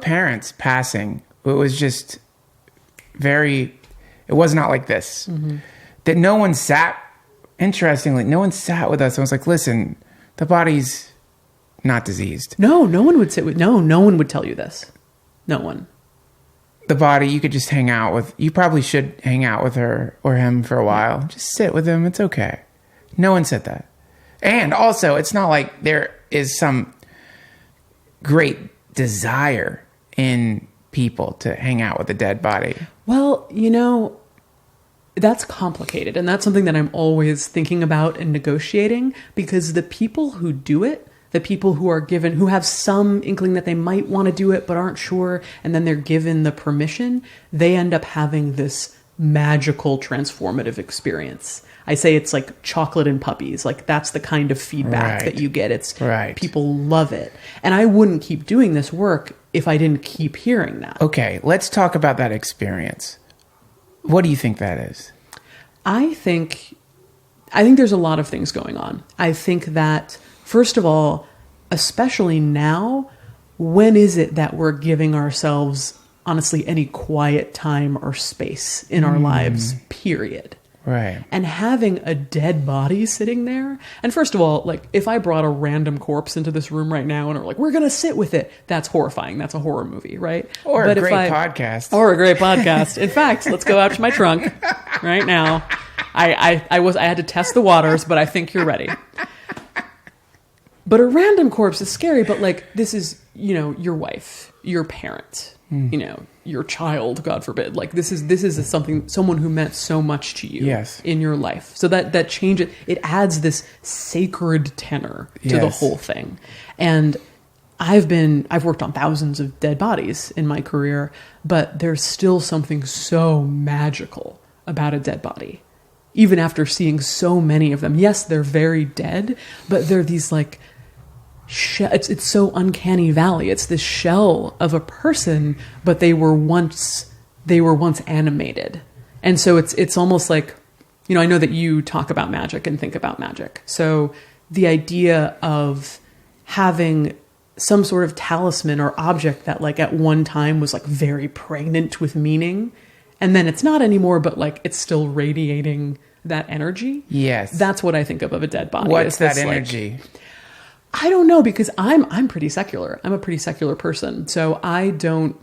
parents passing, it was just it was not like this. Mm-hmm. That no one sat with us and was like, listen, the body's not diseased. No one would no one would tell you this. No one. The body, you could just hang out with, you probably should hang out with her or him for a while. Just sit with him. It's okay. No one said that. And also, it's not like there is some great desire in people to hang out with a dead body. Well, you know, that's complicated. And that's something that I'm always thinking about and negotiating, because the people who do it, the people who have some inkling that they might want to do it but aren't sure, and then they're given the permission, they end up having this magical transformative experience. I say it's like chocolate and puppies. Like, that's the kind of feedback that you get. It's people love it. And I wouldn't keep doing this work if I didn't keep hearing that. Okay, let's talk about that experience. What do you think that is? I think there's a lot of things going on. I think that, first of all, especially now, when is it that we're giving ourselves, honestly, any quiet time or space in our lives, period? Right. And having a dead body sitting there. And first of all, like, if I brought a random corpse into this room right now and are like, we're going to sit with it, that's horrifying. That's a horror movie, right? Or a great podcast. Or a great podcast. In fact, let's go out to my trunk right now. I had to test the waters, but I think you're ready. But a random corpse is scary, but like, this is, you know, your wife, your parent, you know, your child, God forbid. Like, this is someone who meant so much to you in your life. So that changes, it adds this sacred tenor to the whole thing. And I've worked on thousands of dead bodies in my career, but there's still something so magical about a dead body. Even after seeing so many of them. Yes, they're very dead, but they're these like, it's so uncanny valley. It's this shell of a person, but they were once animated. And so it's almost like, you know, I know that you talk about magic and think about magic. So the idea of having some sort of talisman or object that like at one time was like very pregnant with meaning, and then it's not anymore, but like it's still radiating that energy. Yes. That's what I think of a dead body. What's It's that this, like, energy? I don't know, because I'm pretty secular. I'm a pretty secular person. So I don't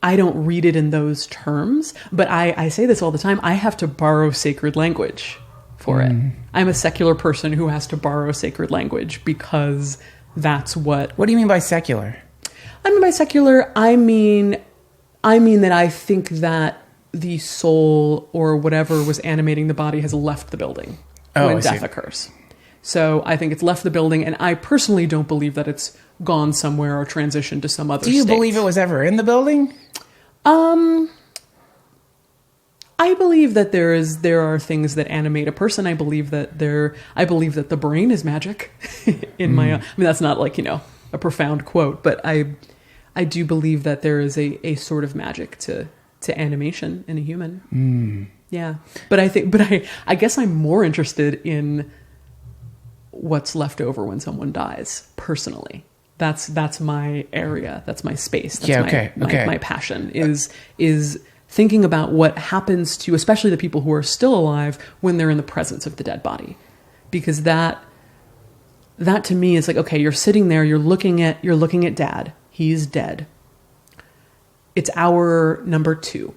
read it in those terms, but I say this all the time. I have to borrow sacred language for it. I'm a secular person who has to borrow sacred language because that's what... What do you mean by secular? I mean by secular, I mean that I think that the soul or whatever was animating the body has left the building when death occurs. So I think it's left the building, and I personally don't believe that it's gone somewhere or transitioned to some other state. Do you believe it was ever in the building? I believe that there are things that animate a person. I believe that the brain is magic. In my, I mean, that's not like, a profound quote, but I do believe that there is a sort of magic to animation in a human. Yeah, but I guess I'm more interested in what's left over when someone dies. Personally, that's my area. That's my space. That's my passion is thinking about what happens to, especially the people who are still alive when they're in the presence of the dead body, because that to me is like, okay, you're sitting there, you're looking at Dad. He's dead. It's hour number 2.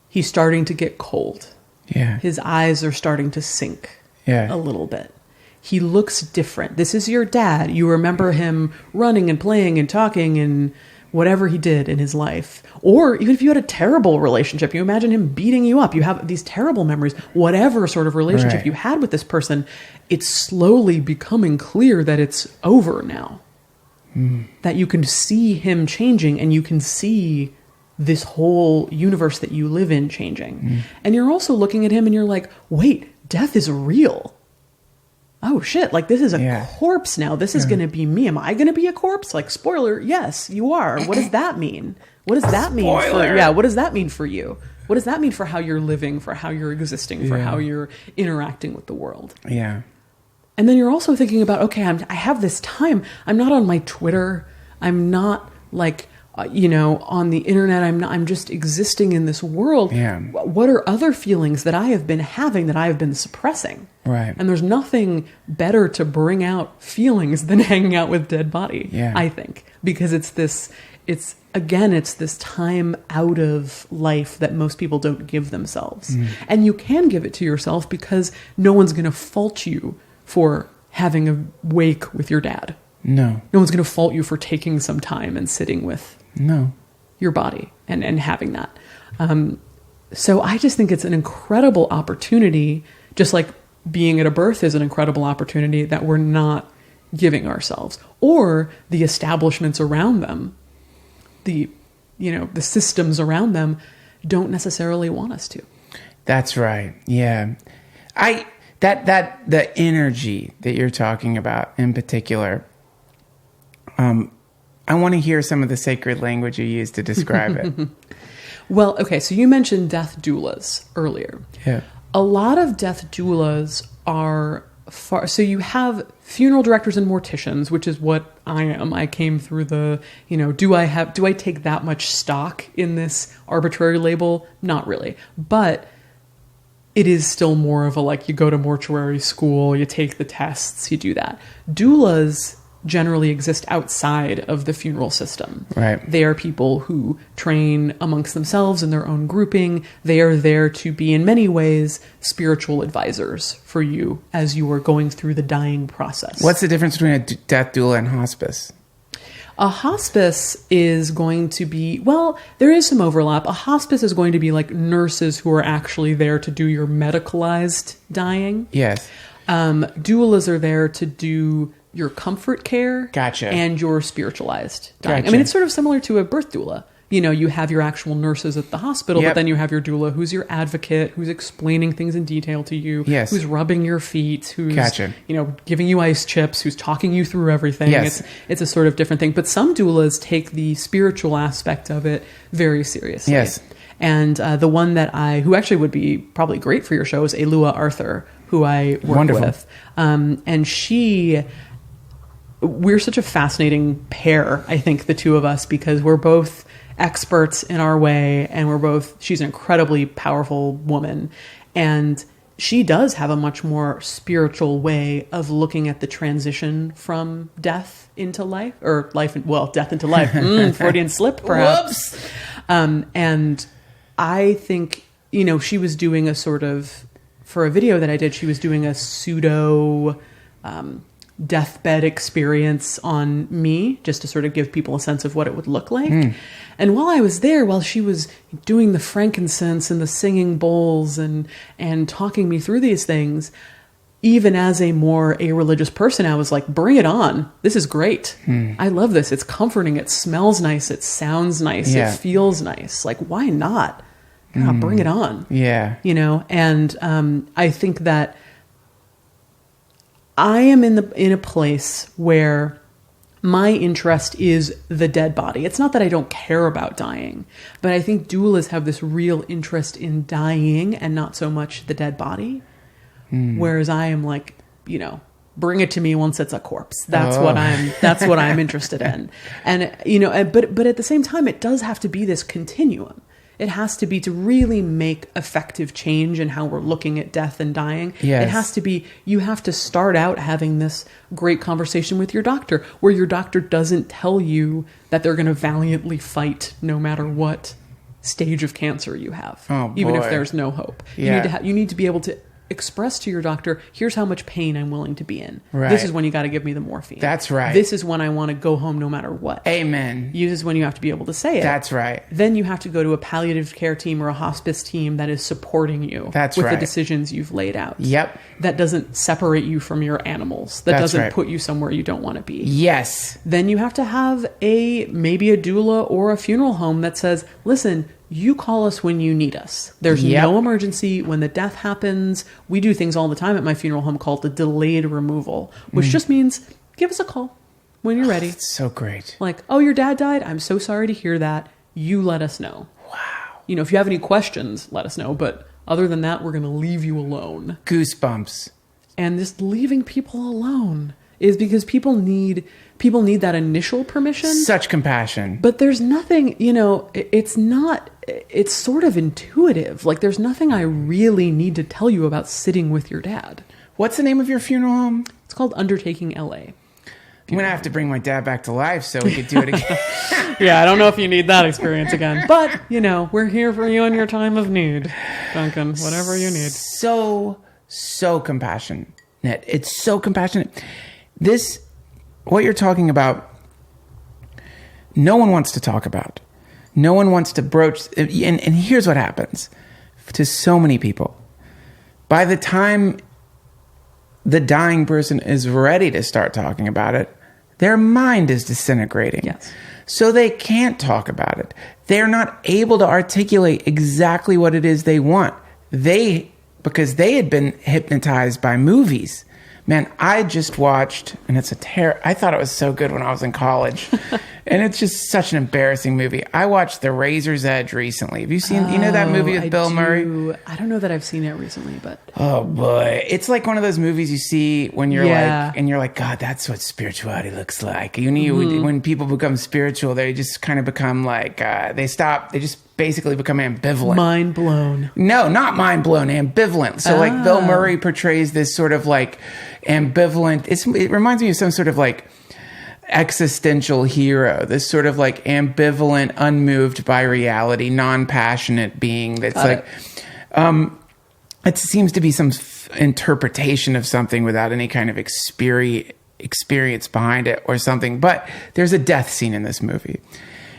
He's starting to get cold. Yeah. His eyes are starting to sink a little bit. He looks different. This is your dad. You remember him running and playing and talking and whatever he did in his life. Or even if you had a terrible relationship, you imagine him beating you up. You have these terrible memories. Whatever sort of relationship you had with this person, it's slowly becoming clear that it's over now. That you can see him changing, and you can see this whole universe that you live in changing. And you're also looking at him and you're like, wait, death is real. Oh shit, like this is a corpse now. This is going to be me. Am I going to be a corpse? Like, spoiler, yes, you are. What does that mean? What does that mean what does that mean for you? What does that mean for how you're living, for how you're existing, for how you're interacting with the world? Yeah. And then you're also thinking about, okay, I have this time. I'm not on my Twitter. I'm not like, on the internet. I'm just existing in this world. Yeah. What are other feelings that I have been having that I have been suppressing? Right. And there's nothing better to bring out feelings than hanging out with dead body, I think, because it's this time out of life that most people don't give themselves. And you can give it to yourself because no one's going to fault you for having a wake with your dad. No one's going to fault you for taking some time and sitting with your body and having that. So I just think it's an incredible opportunity, just like being at a birth is an incredible opportunity that we're not giving ourselves, or the establishments around them, the systems around them don't necessarily want us to. That's right. Yeah. That the energy that you're talking about in particular, I want to hear some of the sacred language you use to describe it. Well, okay, so you mentioned death doulas earlier. Yeah. A lot of death doulas are so you have funeral directors and morticians, which is what I am. I came through the, do I take that much stock in this arbitrary label? Not really. But it is still more of a, like, you go to mortuary school, you take the tests, you do that. Doulas generally exist outside of the funeral system. Right. They are people who train amongst themselves in their own grouping. They are there to be, in many ways, spiritual advisors for you as you are going through the dying process. What's the difference between a death doula and hospice? A hospice is going to be, well, there is some overlap. A hospice is going to be like nurses who are actually there to do your medicalized dying. Yes. Doulas are there to do your comfort care. Gotcha. And your spiritualized dying. Gotcha. I mean, it's sort of similar to a birth doula. You have your actual nurses at the hospital, but then you have your doula who's your advocate, who's explaining things in detail to you, who's rubbing your feet, who's, giving you ice chips, who's talking you through everything. Yes. It's a sort of different thing. But some doulas take the spiritual aspect of it very seriously. Yes. And the one who actually would be probably great for your show is Elua Arthur, who I work with. And we're such a fascinating pair, I think, the two of us, because we're both experts in our way, and she's an incredibly powerful woman, And she does have a much more spiritual way of looking at the transition from death into life, or death into life. Freudian slip, perhaps. Whoops. And I think, she was doing a sort of, for a video that I did, she was doing a pseudo deathbed experience on me, just to sort of give people a sense of what it would look like. And while I was there, while she was doing the frankincense and the singing bowls and talking me through these things, even as a more religious person, I was like, bring it on. This is great. I love this. It's comforting. It smells nice. It sounds nice. Yeah. It feels nice. Like, why not? Bring it on. Yeah. And I think that I am in a place where my interest is the dead body. It's not that I don't care about dying, but I think doulas have this real interest in dying and not so much the dead body. Whereas I am like, bring it to me once it's a corpse. That's what I'm interested in. And, but at the same time, it does have to be this continuum. It has to be to really make effective change in how we're looking at death and dying. Yes. It has to be, you have to start out having this great conversation with your doctor, where your doctor doesn't tell you that they're going to valiantly fight no matter what stage of cancer you have, even if there's no hope. Yeah. You need to be able to express to your doctor, here's how much pain I'm willing to be in. Right. This is when you got to give me the morphine. That's right. This is when I want to go home no matter what. Amen. This is when you have to be able to say it. That's right. Then you have to go to a palliative care team or a hospice team that is supporting you with the decisions you've laid out. Yep. That doesn't separate you from your animals. That doesn't put you somewhere you don't want to be. Yes. Then you have to have maybe a doula or a funeral home that says, listen, you call us when you need us. There's no emergency. When the death happens, we do things all the time at my funeral home called the delayed removal, which just means give us a call when you're ready. It's so great. Like, oh, your dad died? I'm so sorry to hear that. You let us know. Wow. If you have any questions, let us know. But other than that, we're going to leave you alone. Goosebumps. And just leaving people alone is because people need that initial permission. Such compassion. But there's nothing, it's sort of intuitive. Like, there's nothing I really need to tell you about sitting with your dad. What's the name of your funeral home? It's called Undertaking LA. I'm going to have to bring my dad back to life so we could do it again. Yeah, I don't know if you need that experience again. But, we're here for you in your time of need, Duncan, whatever you need. So compassionate. It's so compassionate. What you're talking about, no one wants to talk about. No one wants to broach. And here's what happens to so many people. By the time the dying person is ready to start talking about it, their mind is disintegrating. Yes. So they can't talk about it. They're not able to articulate exactly what it is they want. Because they had been hypnotized by movies. Man, I just watched, and I thought it was so good when I was in college. And it's just such an embarrassing movie. I watched The Razor's Edge recently. Have you seen, that movie with Bill Murray? I don't know that I've seen it recently, but. Oh boy. It's like one of those movies you see when you're like, God, that's what spirituality looks like. When people become spiritual, they just kind of become like, they just basically become ambivalent. Mind blown. No, not mind blown, ambivalent. So like Bill Murray portrays this sort of like ambivalent, it reminds me of some sort of like existential hero, this sort of like ambivalent, unmoved by reality, non-passionate being that's it seems to be some interpretation of something without any kind of experience behind it or something. But there's a death scene in this movie,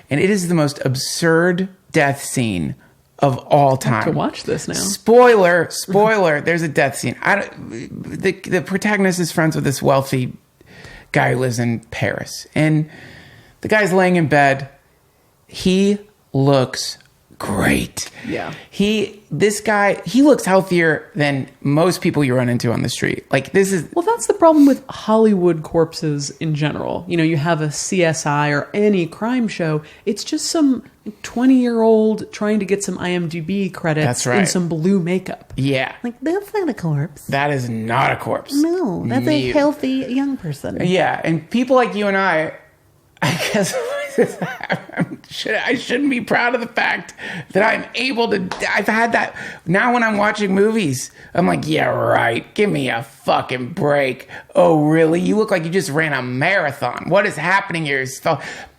and it is the most absurd death scene of all time. I have to watch this now. Spoiler, there's a death scene. The protagonist is friends with this wealthy guy who lives in Paris. And the guy's laying in bed. He looks great. Yeah. This guy looks healthier than most people you run into on the street. Like, this is... Well, that's the problem with Hollywood corpses in general. You have a CSI or any crime show. It's just some 20-year-old trying to get some IMDb credits. That's right. In some blue makeup. Yeah. Like, that's not a corpse. That is not a corpse. No, that's a healthy young person. Yeah, and people like you and I guess I shouldn't be proud of the fact that I'm able to. I've had that. Now when I'm watching movies, I'm like, yeah, right. Give me a fucking break. Oh, really? You look like you just ran a marathon. What is happening here?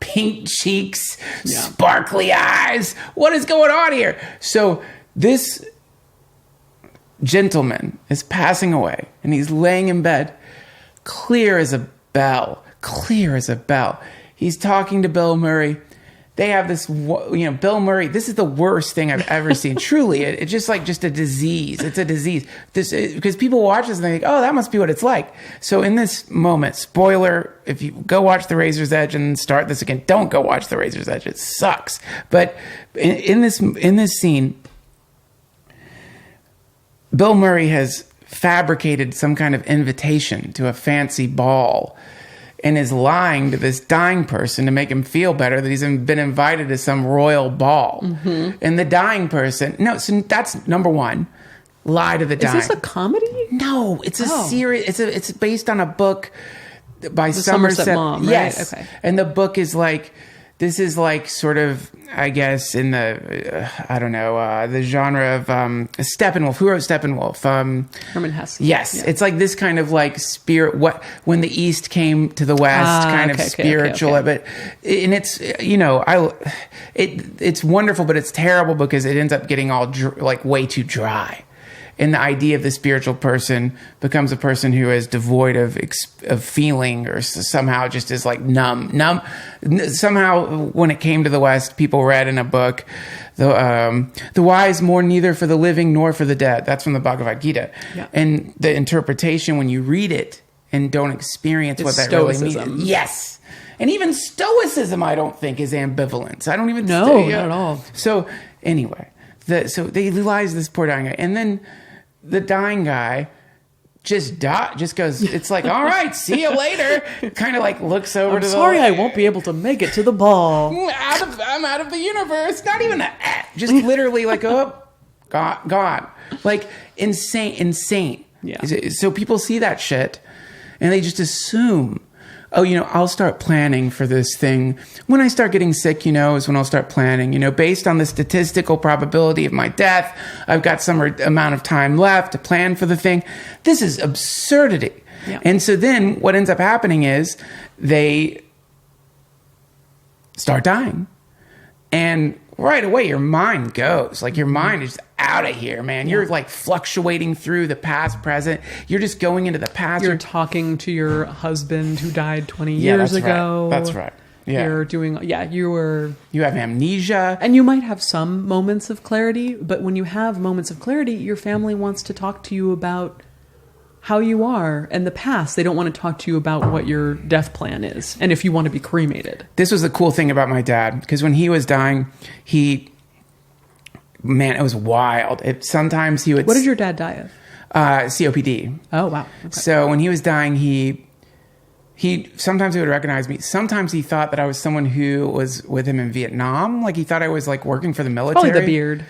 Pink cheeks, sparkly eyes. What is going on here? So this gentleman is passing away, and he's laying in bed, clear as a bell. He's talking to Bill Murray. They have this, Bill Murray. This is the worst thing I've ever seen. Truly, it's just a disease. It's a disease. Because people watch this and they think, oh, that must be what it's like. So in this moment, spoiler, if you go watch The Razor's Edge and start this again, don't go watch The Razor's Edge. It sucks. But in this scene, Bill Murray has fabricated some kind of invitation to a fancy ball and is lying to this dying person to make him feel better that he's been invited to some royal ball. Mm-hmm. And the dying person, so that's number one, lie to the dying. Is this a comedy? No, it's a series. It's based on a book by The Somerset Maugham, right? Yes. Okay. And the book is this is sort of, I guess, in the, the genre of Steppenwolf. Who wrote Steppenwolf? Herman Hesse. Yes. Yeah. It's like this kind of spirit, when the East came to the West, spiritual. Okay. But, and it's, it's wonderful, but it's terrible because it ends up getting all way too dry. And the idea of the spiritual person becomes a person who is devoid of feeling, or somehow just is numb. Somehow, when it came to the West, people read in a book, the wise mourn neither for the living nor for the dead. That's from the Bhagavad Gita. Yeah. And the interpretation, when you read it and don't experience what that stoicism. Really means. Yes. And even stoicism, I don't think, is ambivalence. I don't even... No, not at all. So, anyway, so they lies this poor dying guy. And then the dying guy just goes, it's like, all right, see you later. Kind of looks over to the... sorry, I won't be able to make it to the ball. I'm out of the universe. Not even just literally gone. Insane. Yeah. So people see that shit and they just assume, I'll start planning for this thing. When I start getting sick, is when I'll start planning. Based on the statistical probability of my death, I've got some amount of time left to plan for the thing. This is absurdity. Yeah. And so then what ends up happening is they start dying. And right away, your mind goes. Your mind is out of here, man. You're fluctuating through the past, present. You're just going into the past. You're talking to your husband who died 20 years ago. Right. That's right. Yeah. You're doing, you have amnesia. And you might have some moments of clarity, but when you have moments of clarity, your family wants to talk to you about how you are and the past. They don't want to talk to you about what your death plan is and if you want to be cremated. This was the cool thing about my dad, because when he was dying, it was wild. Sometimes he would... What did your dad die of? COPD. Oh, wow. Okay. So when he was dying, he sometimes he would recognize me. Sometimes he thought that I was someone who was with him in Vietnam. He thought I was working for the military. Probably the beard.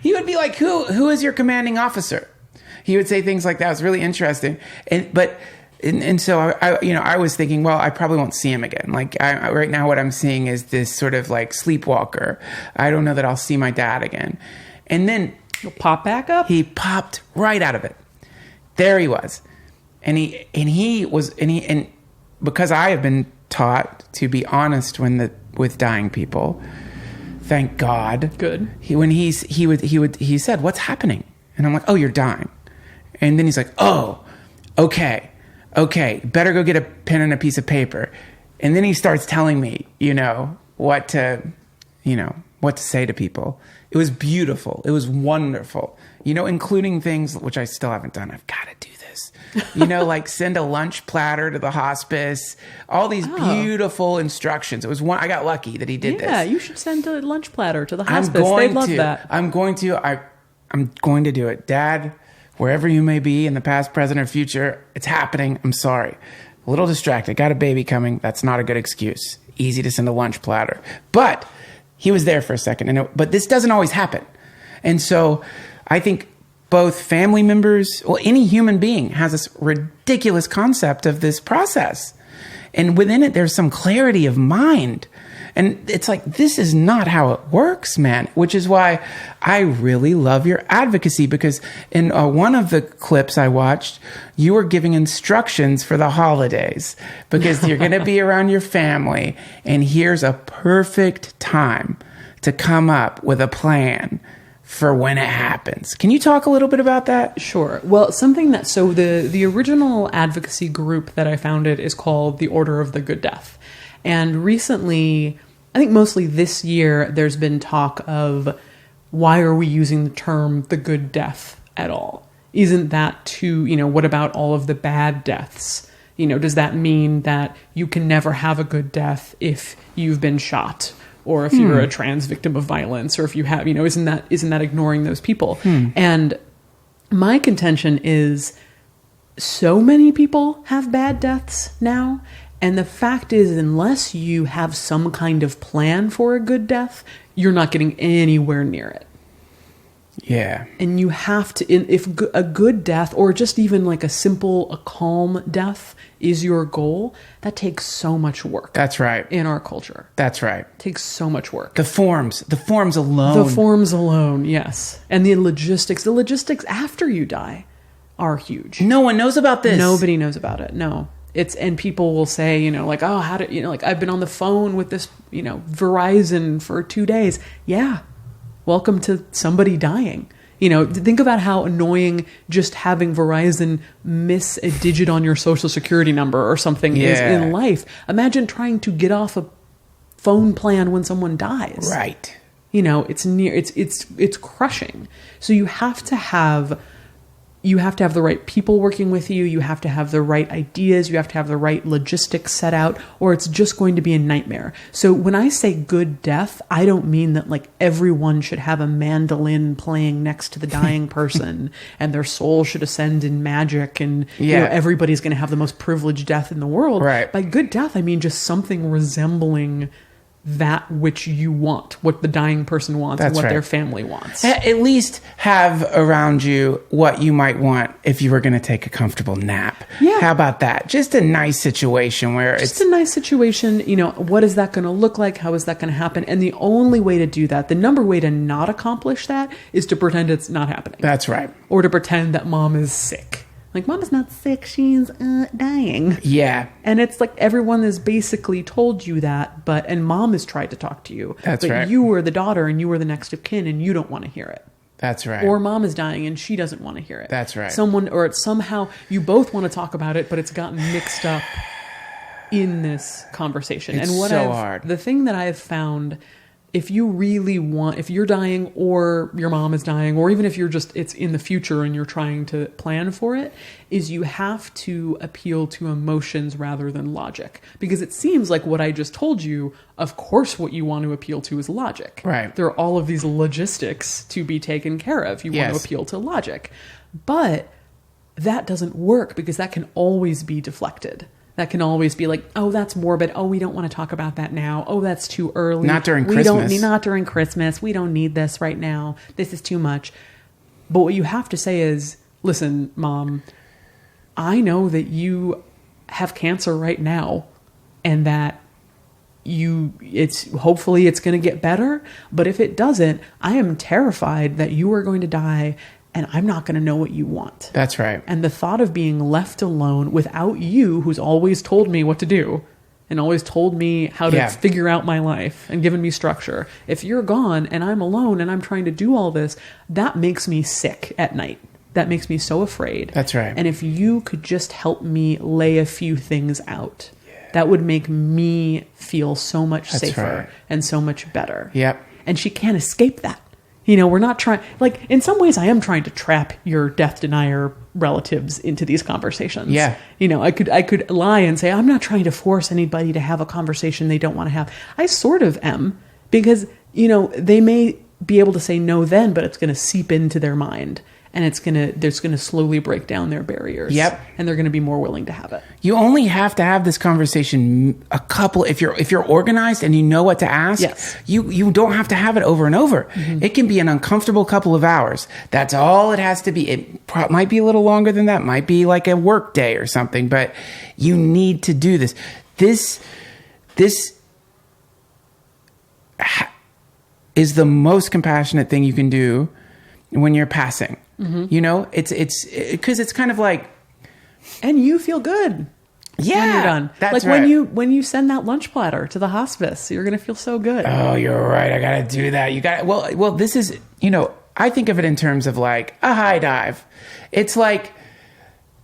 He would be like, who is your commanding officer? He would say things like that. It was really interesting. And so I was thinking, well, I probably won't see him again. Right now, what I'm seeing is this sort of sleepwalker. I don't know that I'll see my dad again. And then he'll pop back up. He popped right out of it. There he was, and because I have been taught to be honest with dying people. Thank God. Good. He said, "What's happening?" And I'm like, "Oh, you're dying." And then he's like, "Oh, okay, better go get a pen and a piece of paper." And then he starts telling me, what to say to people. It was beautiful. It was wonderful. Including things which I still haven't done. I've got to do this. Send a lunch platter to the hospice. All these beautiful instructions. It was one. I got lucky that he did this. Yeah, you should send a lunch platter to the hospice. They'd love that. I'm going to do it. Dad, wherever you may be in the past, present, or future, it's happening. I'm sorry. A little distracted. Got a baby coming. That's not a good excuse. Easy to send a lunch platter. But he was there for a second. But this doesn't always happen. And so I think both family members, any human being has this ridiculous concept of this process. And within it, there's some clarity of mind. And it's like, this is not how it works, man, which is why I really love your advocacy, because in one of the clips I watched, you were giving instructions for the holidays because you're going to be around your family. And here's a perfect time to come up with a plan for when it happens. Can you talk a little bit about that? Sure. Well, so the original advocacy group that I founded is called the Order of the Good Death. And recently, I think mostly this year, there's been talk of why are we using the term the good death at all? Isn't that too, what about all of the bad deaths? Does that mean that you can never have a good death if you've been shot? Or if you're a trans victim of violence, or if you have, isn't that ignoring those people? And my contention is so many people have bad deaths now. And the fact is, unless you have some kind of plan for a good death, you're not getting anywhere near it. Yeah. And you have to, if a good death, or just even like a calm death is your goal, that takes so much work. That's right. In our culture. That's right. It takes so much work. The forms alone. The forms alone, yes. And the logistics after you die are huge. No one knows about this. Nobody knows about it. No. And people will say, I've been on the phone with this, Verizon for 2 days. Yeah. Welcome to somebody dying. Think about how annoying just having Verizon miss a digit on your social security number or something is in life. Imagine trying to get off a phone plan when someone dies. Right. It's crushing. So you have to have the right people working with you. You have to have the right ideas. You have to have the right logistics set out, or it's just going to be a nightmare. So when I say good death, I don't mean that like everyone should have a mandolin playing next to the dying person and their soul should ascend in magic and everybody's going to have the most privileged death in the world. Right. By good death, I mean just something resembling that which you want, what the dying person wants, and what their family wants. At least have around you what you might want if you were going to take a comfortable nap. Yeah. How about that? Just a nice situation where a nice situation. What is that going to look like? How is that going to happen? And the only way to do that, the number way to not accomplish that, is to pretend it's not happening. That's right. Or to pretend that mom is sick. Like, mom is not sick, she's dying. Yeah. And it's like everyone has basically told you that, and mom has tried to talk to you. That's right. But you were the daughter and you were the next of kin and you don't want to hear it. That's right. Or mom is dying and she doesn't want to hear it. That's right. Somehow you both want to talk about it, but it's gotten mixed up in this conversation. It's and hard. The thing that I've found, if you're dying or your mom is dying, or even if it's in the future and you're trying to plan for it, is you have to appeal to emotions rather than logic. Because it seems like what I just told you, of course what you want to appeal to is logic. Right. There are all of these logistics to be taken care of. You want to appeal to logic. But that doesn't work because that can always be deflected. That can always be like, oh, that's morbid. Oh, we don't want to talk about that now. Oh, that's too early. Not during Christmas. Not during Christmas. We don't need this right now. This is too much. But what you have to say is, listen, mom, I know that you have cancer right now and that hopefully it's going to get better. But if it doesn't, I am terrified that you are going to die and I'm not going to know what you want. That's right. And the thought of being left alone without you, who's always told me what to do and always told me how to figure out my life and given me structure. If you're gone and I'm alone and I'm trying to do all this, that makes me sick at night. That makes me so afraid. That's right. And if you could just help me lay a few things out, that would make me feel so much safer and so much better. Yep. And she can't escape that. We're not trying, like, in some ways I am trying to trap your death denier relatives into these conversations. Yeah. I could lie and say, I'm not trying to force anybody to have a conversation they don't want to have. I sort of am, because, they may be able to say no then, but it's going to seep into their mind. and there's gonna slowly break down their barriers. Yep. And they're gonna be more willing to have it. You only have to have this conversation if you're organized and you know what to ask. Yes. You don't have to have it over and over. It can be an uncomfortable couple of hours. That's all it has to be. It might be a little longer than that. Might be like a work day or something, but you need to do this. This is the most compassionate thing you can do when you're passing. You know, it's because it's kind of like, and you feel good. Yeah, when you're done. That's like right. when you send that lunch platter to the hospice, you're gonna feel so good. Oh, you're right. I gotta do that. You got well. This is, you know, I think of it in terms of like a high dive. It's like,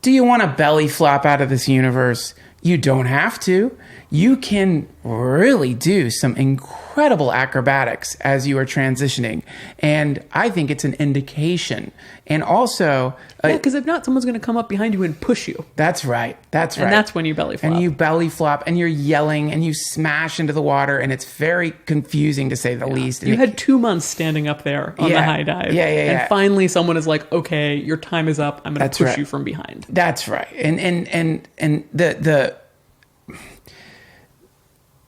do you want to belly flop out of this universe? You don't have to. You can really do some incredible acrobatics as you are transitioning. And I think it's an indication. And also... because if not, someone's going to come up behind you and push you. That's right. That's right. And that's when you belly flop. And you belly flop and you're yelling and you smash into the water and it's very confusing to say the least. And you had 2 months standing up there on the high dive. Yeah. And finally someone is like, okay, your time is up. I'm going to push you from behind. That's right. And the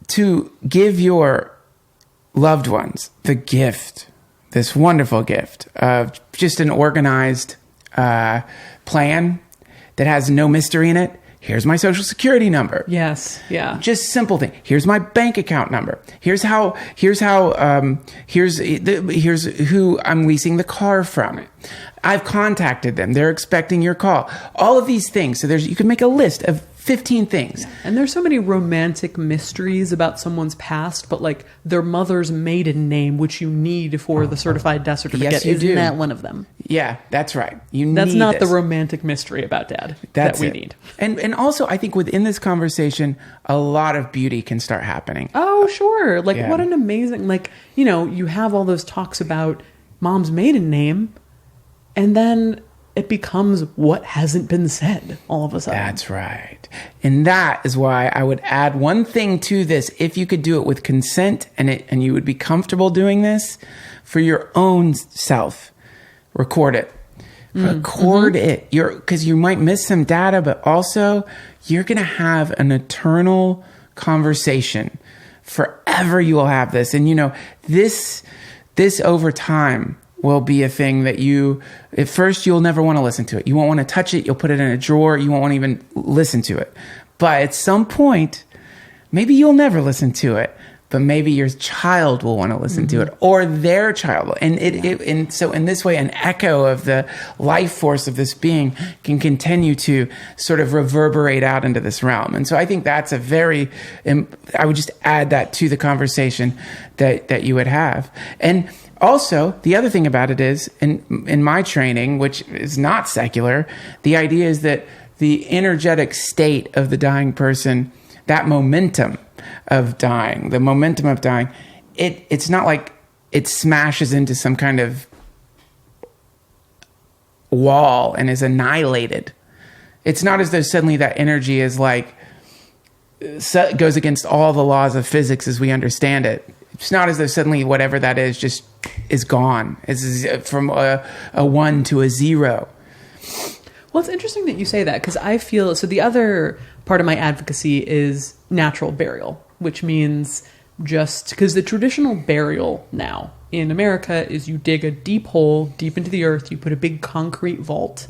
to give your loved ones the gift, this wonderful gift of just an organized plan that has no mystery in it. Here's my social security number. Yes. Yeah. Just simple thing. Here's my bank account number. Here's who I'm leasing the car from. I've contacted them. They're expecting your call. All of these things. So you can make a list of 15 things. And there's so many romantic mysteries about someone's past, but like their mother's maiden name, which you need for the certified death certificate. Yes, you Isn't do. that one of them? Yeah, that's right. That's not this. the romantic mystery about Dad that we need. And also, I think within this conversation, a lot of beauty can start happening. Oh, sure. Like, what an amazing, like, you know, you have all those talks about mom's maiden name, and then it becomes what hasn't been said all of a sudden. That's right. And that is why I would add one thing to this. If you could do it with consent and you would be comfortable doing this for your own self, record it. Record it. Because you might miss some data, but also you're going to have an eternal conversation. Forever you will have this. And, you know, this over time will be a thing that at first you'll never want to listen to it. You won't want to touch it. You'll put it in a drawer. You won't want to even listen to it. But at some point, maybe you'll never listen to it, but maybe your child will want to listen to it, or their child will. And so in this way, an echo of the life force of this being can continue to sort of reverberate out into this realm. And so I think that's I would just add that to the conversation that you would have. And also, the other thing about it is, in my training, which is not secular, the idea is that the energetic state of the dying person, that momentum of dying, it's not like it smashes into some kind of wall and is annihilated. It's not as though suddenly that energy is like, goes against all the laws of physics as we understand it. It's not as though suddenly whatever that is just is gone. It's from a 1 to a 0. Well, it's interesting that you say that, because I feel... So the other part of my advocacy is natural burial, which means just... Because the traditional burial now in America is you dig a deep hole deep into the earth, you put a big concrete vault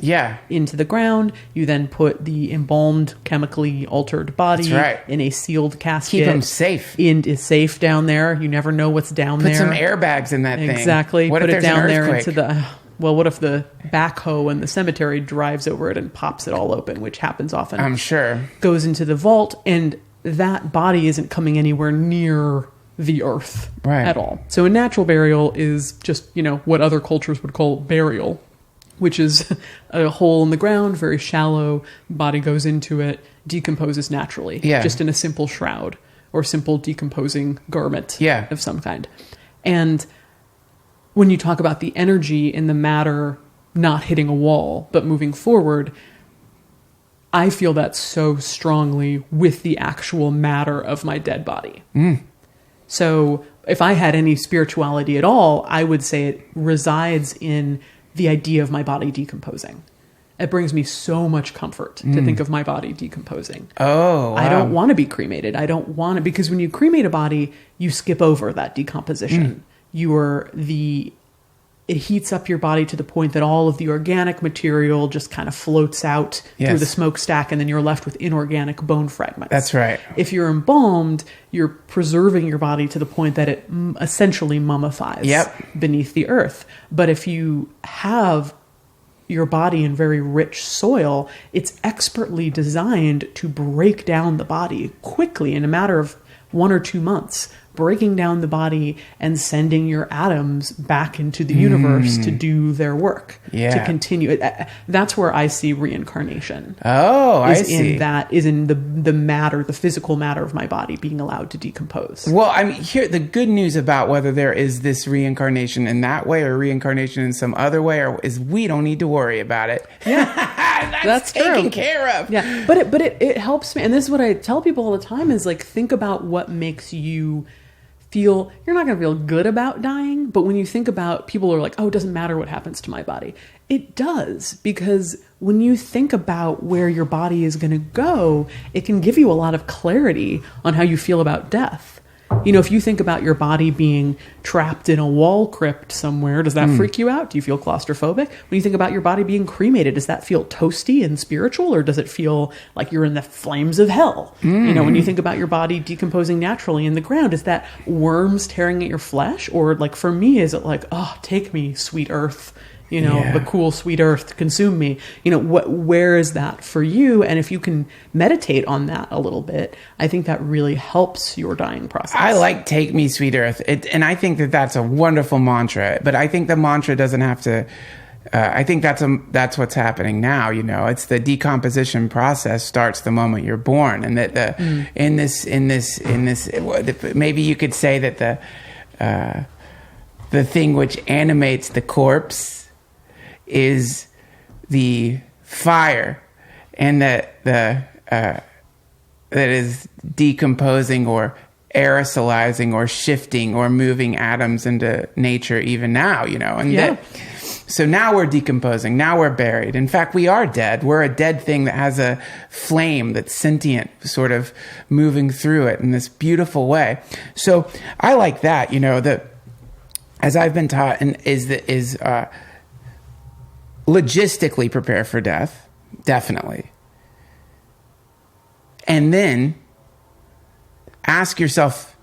into the ground, you then put the embalmed, chemically altered body in a sealed casket. Keep them safe. It's safe down there. You never know what's down there. Put some airbags in that thing. Exactly. What put if it there's down an there earthquake? into the... Well, what if the backhoe in the cemetery drives over it and pops it all open, which happens often. I'm sure. Goes into the vault, and that body isn't coming anywhere near the earth at all. So a natural burial is just, you know, what other cultures would call burial, which is a hole in the ground, very shallow, body goes into it, decomposes naturally, just in a simple shroud or simple decomposing garment of some kind. And when you talk about the energy in the matter not hitting a wall, but moving forward, I feel that so strongly with the actual matter of my dead body. So if I had any spirituality at all, I would say it resides in the idea of my body decomposing. It brings me so much comfort to think of my body decomposing. Oh, wow. I don't want to be cremated. I don't want to, because when you cremate a body, you skip over that decomposition. It heats up your body to the point that all of the organic material just kind of floats out through the smokestack, and then you're left with inorganic bone fragments. That's right. If you're embalmed, you're preserving your body to the point that it essentially mummifies beneath the earth. But if you have your body in very rich soil, it's expertly designed to break down the body quickly in a matter of 1 or 2 months, breaking down the body and sending your atoms back into the universe to do their work, to continue. That's where I see reincarnation. Oh, I see. Is in the matter, the physical matter of my body being allowed to decompose. Well, I mean, here, the good news about whether there is this reincarnation in that way or reincarnation in some other way is we don't need to worry about it. Yeah. That's taken care of. Yeah. But it helps me. And this is what I tell people all the time is like, think about what makes you feel. You're not going to feel good about dying, but when you think about, people are like, oh, it doesn't matter what happens to my body. It does, because when you think about where your body is going to go, it can give you a lot of clarity on how you feel about death. You know, if you think about your body being trapped in a wall crypt somewhere, does that freak you out? Do you feel claustrophobic? When you think about your body being cremated, does that feel toasty and spiritual, or does it feel like you're in the flames of hell? You know, when you think about your body decomposing naturally in the ground, is that worms tearing at your flesh? Or like for me, is it like, oh, take me, sweet earth? You know, the cool, sweet earth, consume me. You know, where is that for you? And if you can meditate on that a little bit, I think that really helps your dying process. I like "Take Me, Sweet Earth," and I think that that's a wonderful mantra. But I think the mantra doesn't have to. I think that's what's happening now. You know, it's the decomposition process starts the moment you're born, and that in this maybe you could say that the thing which animates the corpse is the fire, and that is decomposing or aerosolizing or shifting or moving atoms into nature even now, you know. And so now we're decomposing, now we're buried. In fact, we are dead. We're a dead thing that has a flame that's sentient, sort of moving through it in this beautiful way. So I like that, you know, that as I've been taught, and is logistically prepare for death, definitely. And then ask yourself,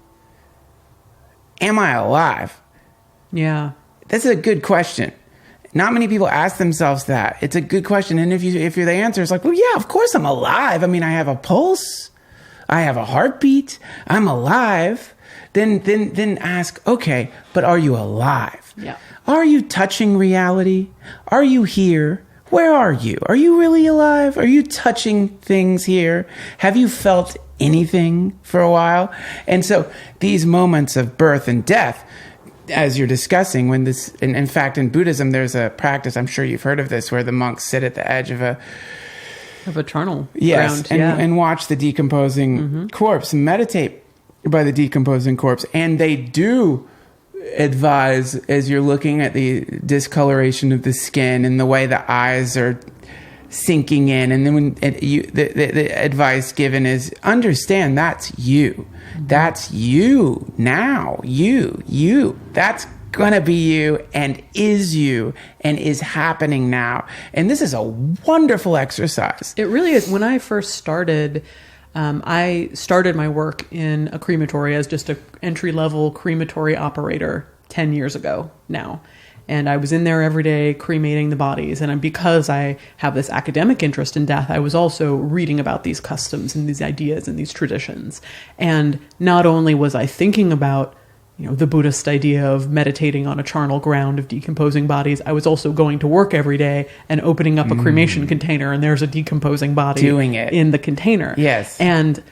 am I alive? Yeah. That's a good question. Not many people ask themselves that. It's a good question. And if you're the answer is like, well, yeah, of course I'm alive. I mean, I have a pulse. I have a heartbeat. I'm alive. Then ask, okay, but are you alive? Yeah. Are you touching reality? Are you here? Where are you? Are you really alive? Are you touching things here? Have you felt anything for a while? And so these moments of birth and death, as you're discussing, when this, in fact, in Buddhism, there's a practice, I'm sure you've heard of this, where the monks sit at the edge of a charnel ground, and watch the decomposing corpse and meditate by the decomposing corpse. And they do advise, as you're looking at the discoloration of the skin and the way the eyes are sinking in, and then when the advice given is, understand that's you. That's you now. You. That's gonna be you and is happening now. And this is a wonderful exercise. It really is. When I first started, I started my work in a crematory as just an entry-level crematory operator 10 years ago now. And I was in there every day cremating the bodies. And because I have this academic interest in death, I was also reading about these customs and these ideas and these traditions. And not only was I thinking about, you know, the Buddhist idea of meditating on a charnel ground of decomposing bodies, I was also going to work every day and opening up a cremation container, and there's a decomposing body doing it in the container. Yes. And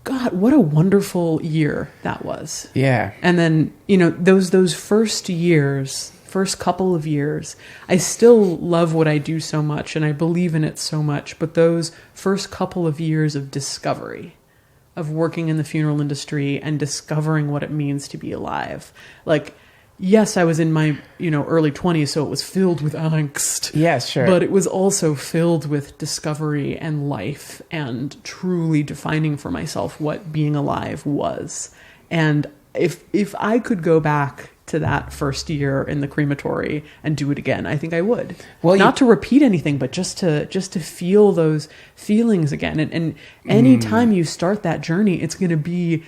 God, what a wonderful year that was. Yeah. And then, you know, those first couple of years, I still love what I do so much and I believe in it so much, but those first couple of years of discovery, of working in the funeral industry and discovering what it means to be alive. Like, yes, I was in my, early 20s, so it was filled with angst. Yes, sure. But it was also filled with discovery and life and truly defining for myself what being alive was. And if I could go back to that first year in the crematory and do it again, I think I would. Well, not to repeat anything, but just to feel those feelings again. And any time you start that journey, it's going to be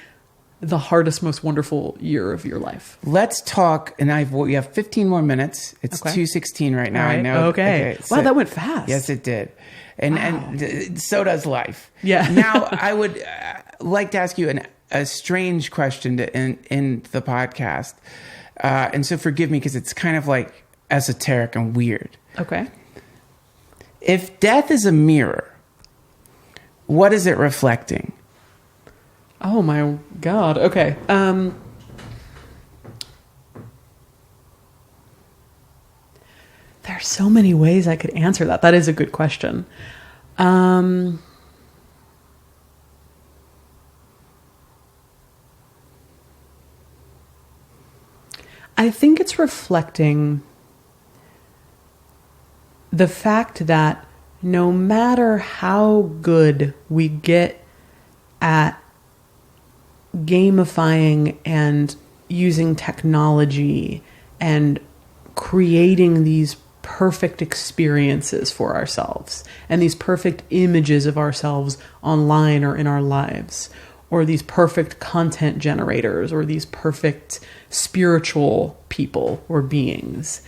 the hardest, most wonderful year of your life. Let's talk, and we have 15 more minutes. It's 2:16 right now. Right. I know. Okay. Wow, that went fast. Yes, it did. And so does life. Yeah. Now, I would like to ask you a strange question to end the podcast. And so forgive me because it's kind of like esoteric and weird. Okay. If death is a mirror, what is it reflecting? Oh my God. Okay. There are so many ways I could answer that. That is a good question. I think it's reflecting the fact that no matter how good we get at gamifying and using technology and creating these perfect experiences for ourselves and these perfect images of ourselves online or in our lives, or these perfect content generators or these perfect spiritual people or beings,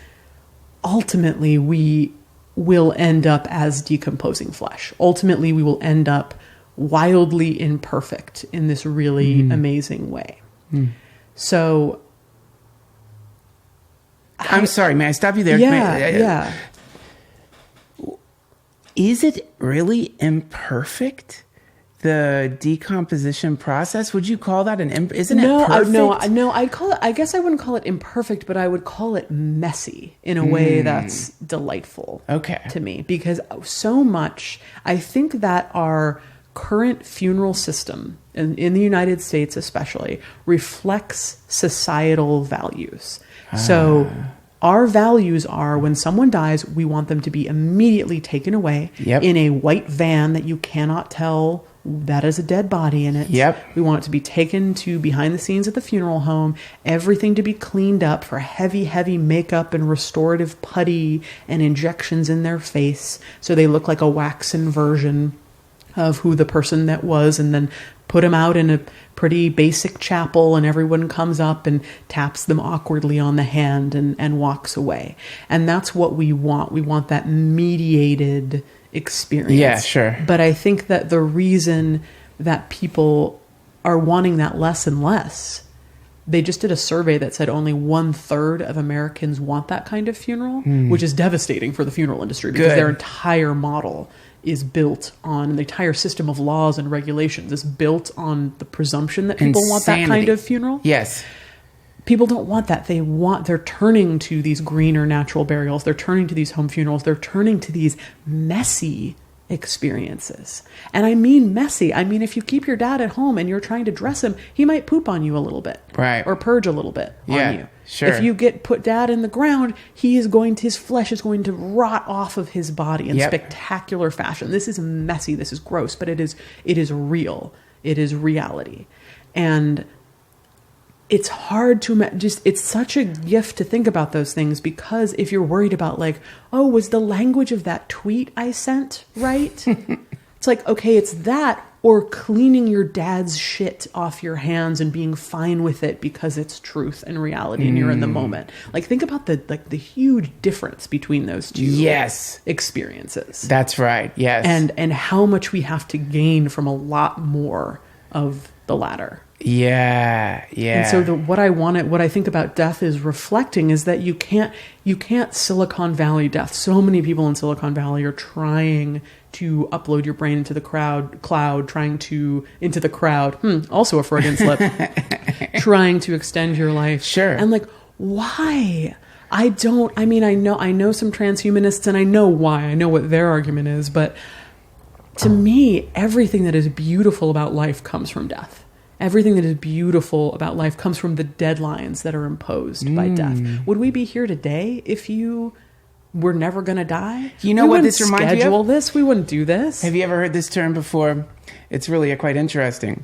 ultimately we will end up as decomposing flesh. Ultimately, we will end up wildly imperfect in this really amazing way. So I'm sorry, may I stop you there? Yeah. Is it really imperfect? The decomposition process? Would you call that isn't it perfect? No, I'd call it, I guess I wouldn't call it imperfect, but I would call it messy in a way that's delightful to me. Because so much, I think that our current funeral system, in the United States especially, reflects societal values. So our values are, when someone dies, we want them to be immediately taken away in a white van that you cannot tell that is a dead body in it. We want it to be taken to behind the scenes at the funeral home, everything to be cleaned up for heavy, heavy makeup and restorative putty and injections in their face so they look like a waxen version of who the person that was, and then put them out in a pretty basic chapel, and everyone comes up and taps them awkwardly on the hand and walks away. And that's what we want. We want that mediated experience. Yeah, sure. But I think that the reason that people are wanting that less and less, they just did a survey that said only 1/3 of Americans want that kind of funeral, which is devastating for the funeral industry because their entire model is built on, the entire system of laws and regulations is built on the presumption that people want that kind of funeral. Yes. People don't want that. They're turning to these greener natural burials. They're turning to these home funerals. They're turning to these messy experiences. And I mean messy. I mean, if you keep your dad at home and you're trying to dress him, he might poop on you a little bit. Right. Or purge a little bit on you. Sure. If you put dad in the ground, his flesh is going to rot off of his body in spectacular fashion. This is messy. This is gross, but it is real. It is reality. And it's hard to it's such a gift to think about those things, because if you're worried about was the language of that tweet I sent right? It's like, okay, it's that, or cleaning your dad's shit off your hands and being fine with it because it's truth and reality and you're in the moment. Think about the huge difference between those two experiences. That's right. Yes. And how much we have to gain from a lot more of the latter. Yeah. And so what I think about death is reflecting is that you can't Silicon Valley death. So many people in Silicon Valley are trying to upload your brain into the crowd, also a Freudian slip, trying to extend your life. Sure. And why? I know some transhumanists, and I know why. I know what their argument is, but to me, everything that is beautiful about life comes from death. everything that is beautiful about life comes from the deadlines that are imposed by death. Would we be here today if you were never going to die? You know what this reminds me of? Schedule this. We wouldn't do this. Have you ever heard this term before? It's really quite interesting.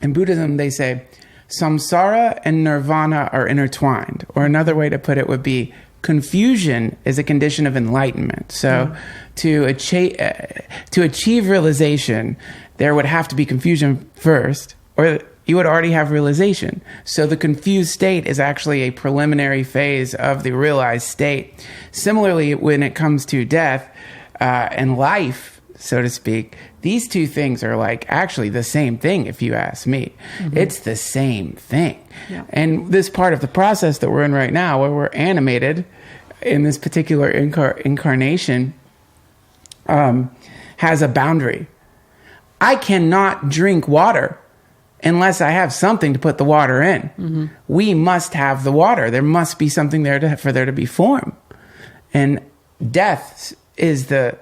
In Buddhism, they say samsara and nirvana are intertwined. Or another way to put it would be confusion is a condition of enlightenment. So to achieve realization, there would have to be confusion first, or you would already have realization. So the confused state is actually a preliminary phase of the realized state. Similarly, when it comes to death and life, so to speak, these two things are like actually the same thing, if you ask me. It's the same thing. Yeah. And this part of the process that we're in right now, where we're animated in this particular incarnation, has a boundary. I cannot drink water unless I have something to put the water in. We must have the water. There must be something there for there to be form. And death is the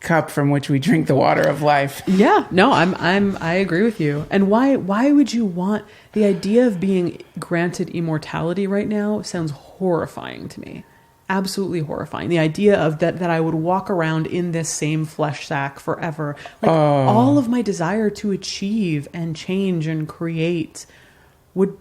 cup from which we drink the water of life. Yeah, no, I agree with you. And why would you want the idea of being granted immortality right now? Sounds horrifying to me. Absolutely horrifying. The idea of that I would walk around in this same flesh sack forever. Like all of my desire to achieve and change and create would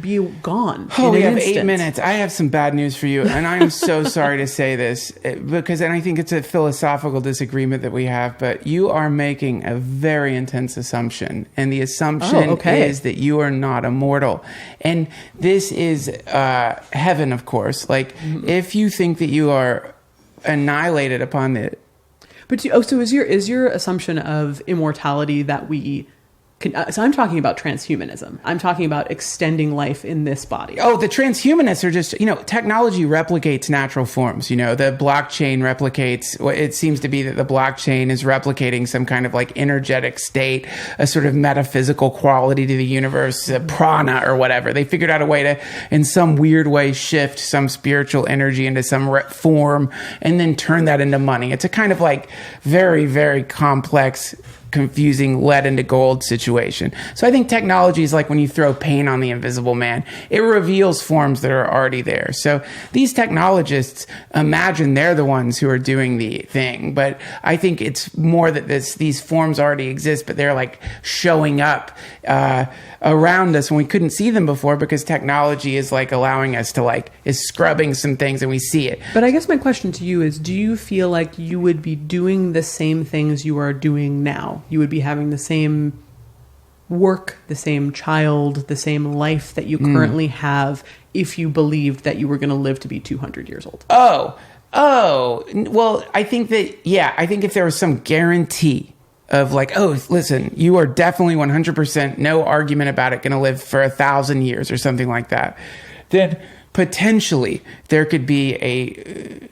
be gone. Oh, we have 8 minutes. I have some bad news for you, and I'm so sorry to say this, because, and I think it's a philosophical disagreement that we have, but you are making a very intense assumption, and the assumption is that you are not immortal. And this is heaven, of course. Like, if you think that you are annihilated upon the... But so is your assumption of immortality that we... So I'm talking about transhumanism. I'm talking about extending life in this body. Oh, the transhumanists are just, technology replicates natural forms. The blockchain replicates, it seems to be that the blockchain is replicating some kind of like energetic state, a sort of metaphysical quality to the universe, prana or whatever. They figured out a way to, in some weird way, shift some spiritual energy into some form and then turn that into money. It's a kind of like very, very complex, confusing lead into gold situation. So I think technology is like when you throw paint on the invisible man. It reveals forms that are already there. So these technologists imagine they're the ones who are doing the thing. But I think it's more that these forms already exist, but they're like showing up around us when we couldn't see them before, because technology is like allowing us to is scrubbing some things and we see it. But I guess my question to you is, do you feel like you would be doing the same things you are doing now? You would be having the same work, the same child, the same life that you currently have if you believed that you were going to live to be 200 years old? Oh, well, I think that, I think if there was some guarantee of listen, you are definitely 100%, no argument about it, going to live for 1,000 years or something like that, then potentially there could be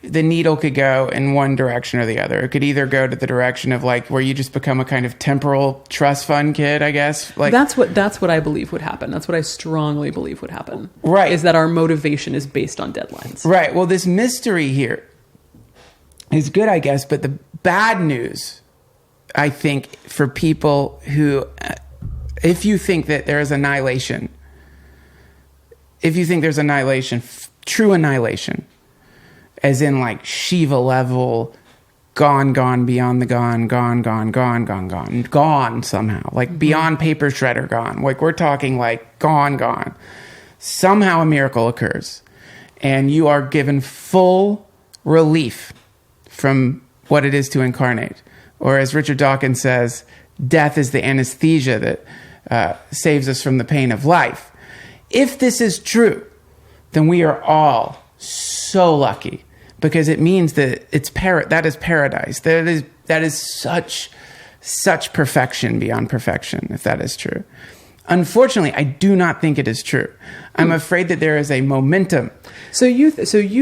the needle could go in one direction or the other. It could either go to the direction of where you just become a kind of temporal trust fund kid, I guess. That's what I believe would happen. That's what I strongly believe would happen. Right. Is that our motivation is based on deadlines. Right. Well, this mystery here is good, I guess, but the bad news, I think, for people who, if you think that there is annihilation, true annihilation, as in Shiva level, gone beyond the gone somehow, beyond paper shredder gone. We're talking gone. Somehow a miracle occurs and you are given full relief from what it is to incarnate. Or as Richard Dawkins says, death is the anesthesia that saves us from the pain of life. If this is true, then we are all so lucky, because it means that that is paradise. That is such perfection beyond perfection, if that is true. Unfortunately, I do not think it is true. I'm afraid that there is a momentum. So you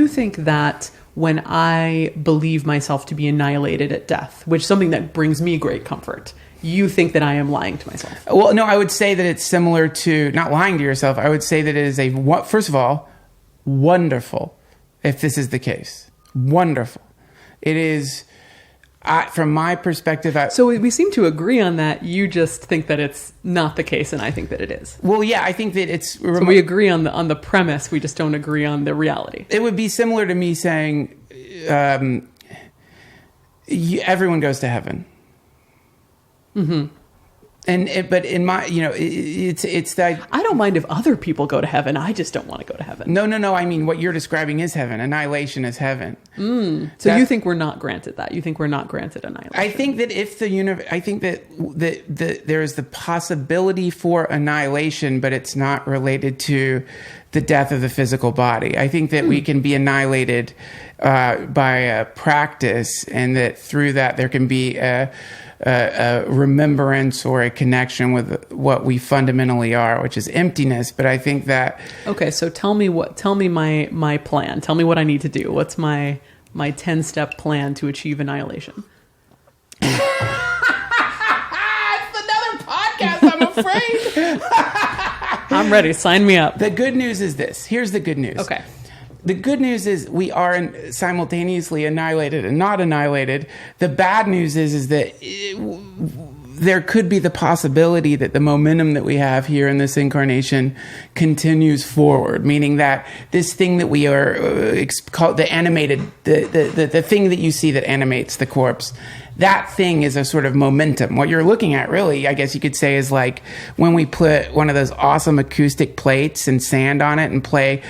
think that when I believe myself to be annihilated at death, which is something that brings me great comfort, you think that I am lying to myself? Well, no, I would say that it's similar to not lying to yourself. I would say that it is first of all, wonderful if this is the case. Wonderful. It is, from my perspective, So we seem to agree on that. You just think that it's not the case, and I think that it is. well, yeah, I think that it's. So we agree on the premise. We just don't agree on the reality. It would be similar to me saying, everyone goes to heaven. Mm-hmm. But in my, it's that I don't mind if other people go to heaven. I just don't want to go to heaven. No. I mean, what you're describing is heaven. Annihilation is heaven. So you think we're not granted that? You think we're not granted annihilation? I think that if the universe, I think that there is the possibility for annihilation, but it's not related to the death of the physical body. I think that we can be annihilated by a practice, and that through that there can be a remembrance or a connection with what we fundamentally are, which is emptiness. But I think that okay. So tell me my plan. Tell me what I need to do. What's my 10-step plan to achieve annihilation? It's another podcast, I'm afraid. I'm ready. Sign me up. The good news is this. Here's the good news. Okay. The good news is we are simultaneously annihilated and not annihilated. The bad news is that there could be the possibility that the momentum that we have here in this incarnation continues forward, meaning that this thing that we are called the animated, the thing that you see that animates the corpse, that thing is a sort of momentum. What you're looking at, really, I guess you could say, is like when we put one of those awesome acoustic plates and sand on it and play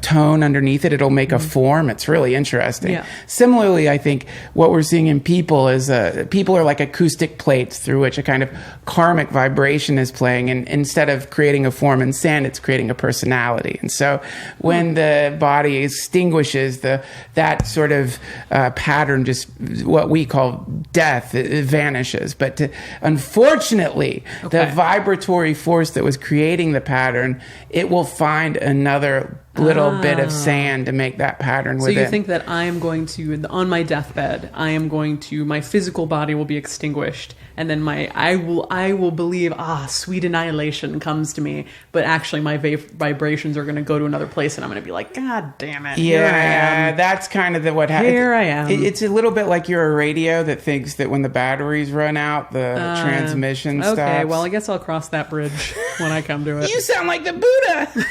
tone underneath it, it'll make a form. It's really interesting. Yeah. Similarly, I think what we're seeing in people is people are like acoustic plates through which a kind of karmic vibration is playing. And instead of creating a form in sand, it's creating a personality. And so when the body extinguishes that sort of pattern, just what we call death, it vanishes. But unfortunately, the vibratory force that was creating the pattern, it will find another little bit of sand to make that pattern within. So you think that I am going to, on my deathbed, my physical body will be extinguished, and then I will believe, sweet annihilation comes to me, but actually my vibrations are going to go to another place, and I'm going to be like, God damn it, here I am. That's kind of what happens. Here I am. It's a little bit like you're a radio that thinks that when the batteries run out, the transmission stops. Okay, well, I guess I'll cross that bridge when I come to it. You sound like the Buddha.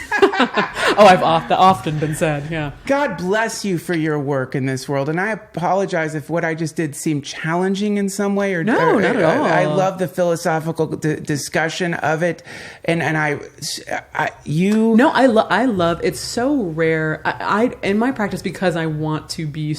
I've often been said, yeah. God bless you for your work in this world, and I apologize if what I just did seemed challenging in some way. No, not at all. I love the philosophical discussion of it, and I love. It's so rare. I in my practice, because I want to be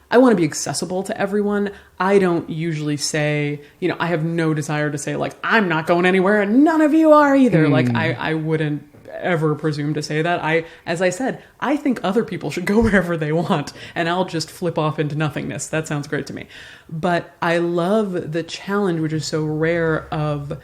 accessible to everyone. I don't usually say, I have no desire to say, like, I'm not going anywhere and none of you are either. Like, I wouldn't ever presume to say that. As I said, I think other people should go wherever they want, and I'll just flip off into nothingness. That sounds great to me. But I love the challenge, which is so rare, of,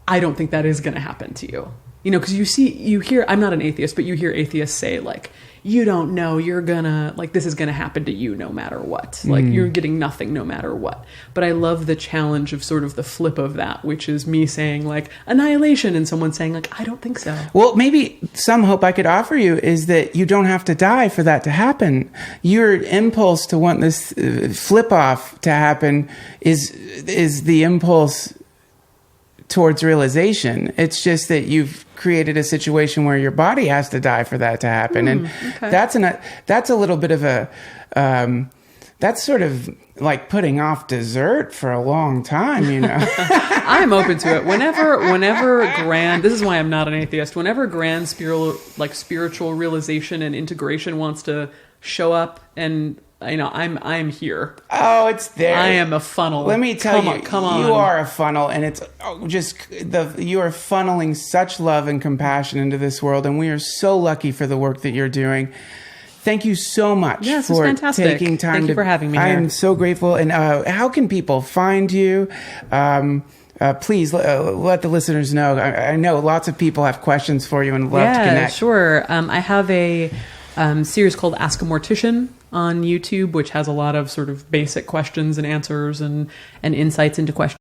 I don't think that is going to happen to you. Because you hear, I'm not an atheist, but you hear atheists say, like, you don't know, you're gonna, like, this is gonna happen to you no matter what. Like, you're getting nothing no matter what. But I love the challenge of sort of the flip of that, which is me saying, like, annihilation, and someone saying, like, I don't think so. Well, maybe some hope I could offer you is that you don't have to die for that to happen. Your impulse to want this flip off to happen is the impulse towards realization. It's just that you've created a situation where your body has to die for that to happen. And that's a little bit of a that's sort of like putting off dessert for a long time, I'm open to it. Whenever grand, this is why I'm not an atheist, whenever grand spiritual realization and integration wants to show up, and I'm here. Oh, it's there. I am a funnel. Let me tell you, come on. You are a funnel, and it's you are funneling such love and compassion into this world, and we are so lucky for the work that you're doing. Thank you so much for taking time. Thank you for having me here. I am so grateful. And how can people find you? Please let the listeners know. I know lots of people have questions for you and love to connect. Sure. I have a series called Ask a Mortician on YouTube, which has a lot of sort of basic questions and answers and insights into questions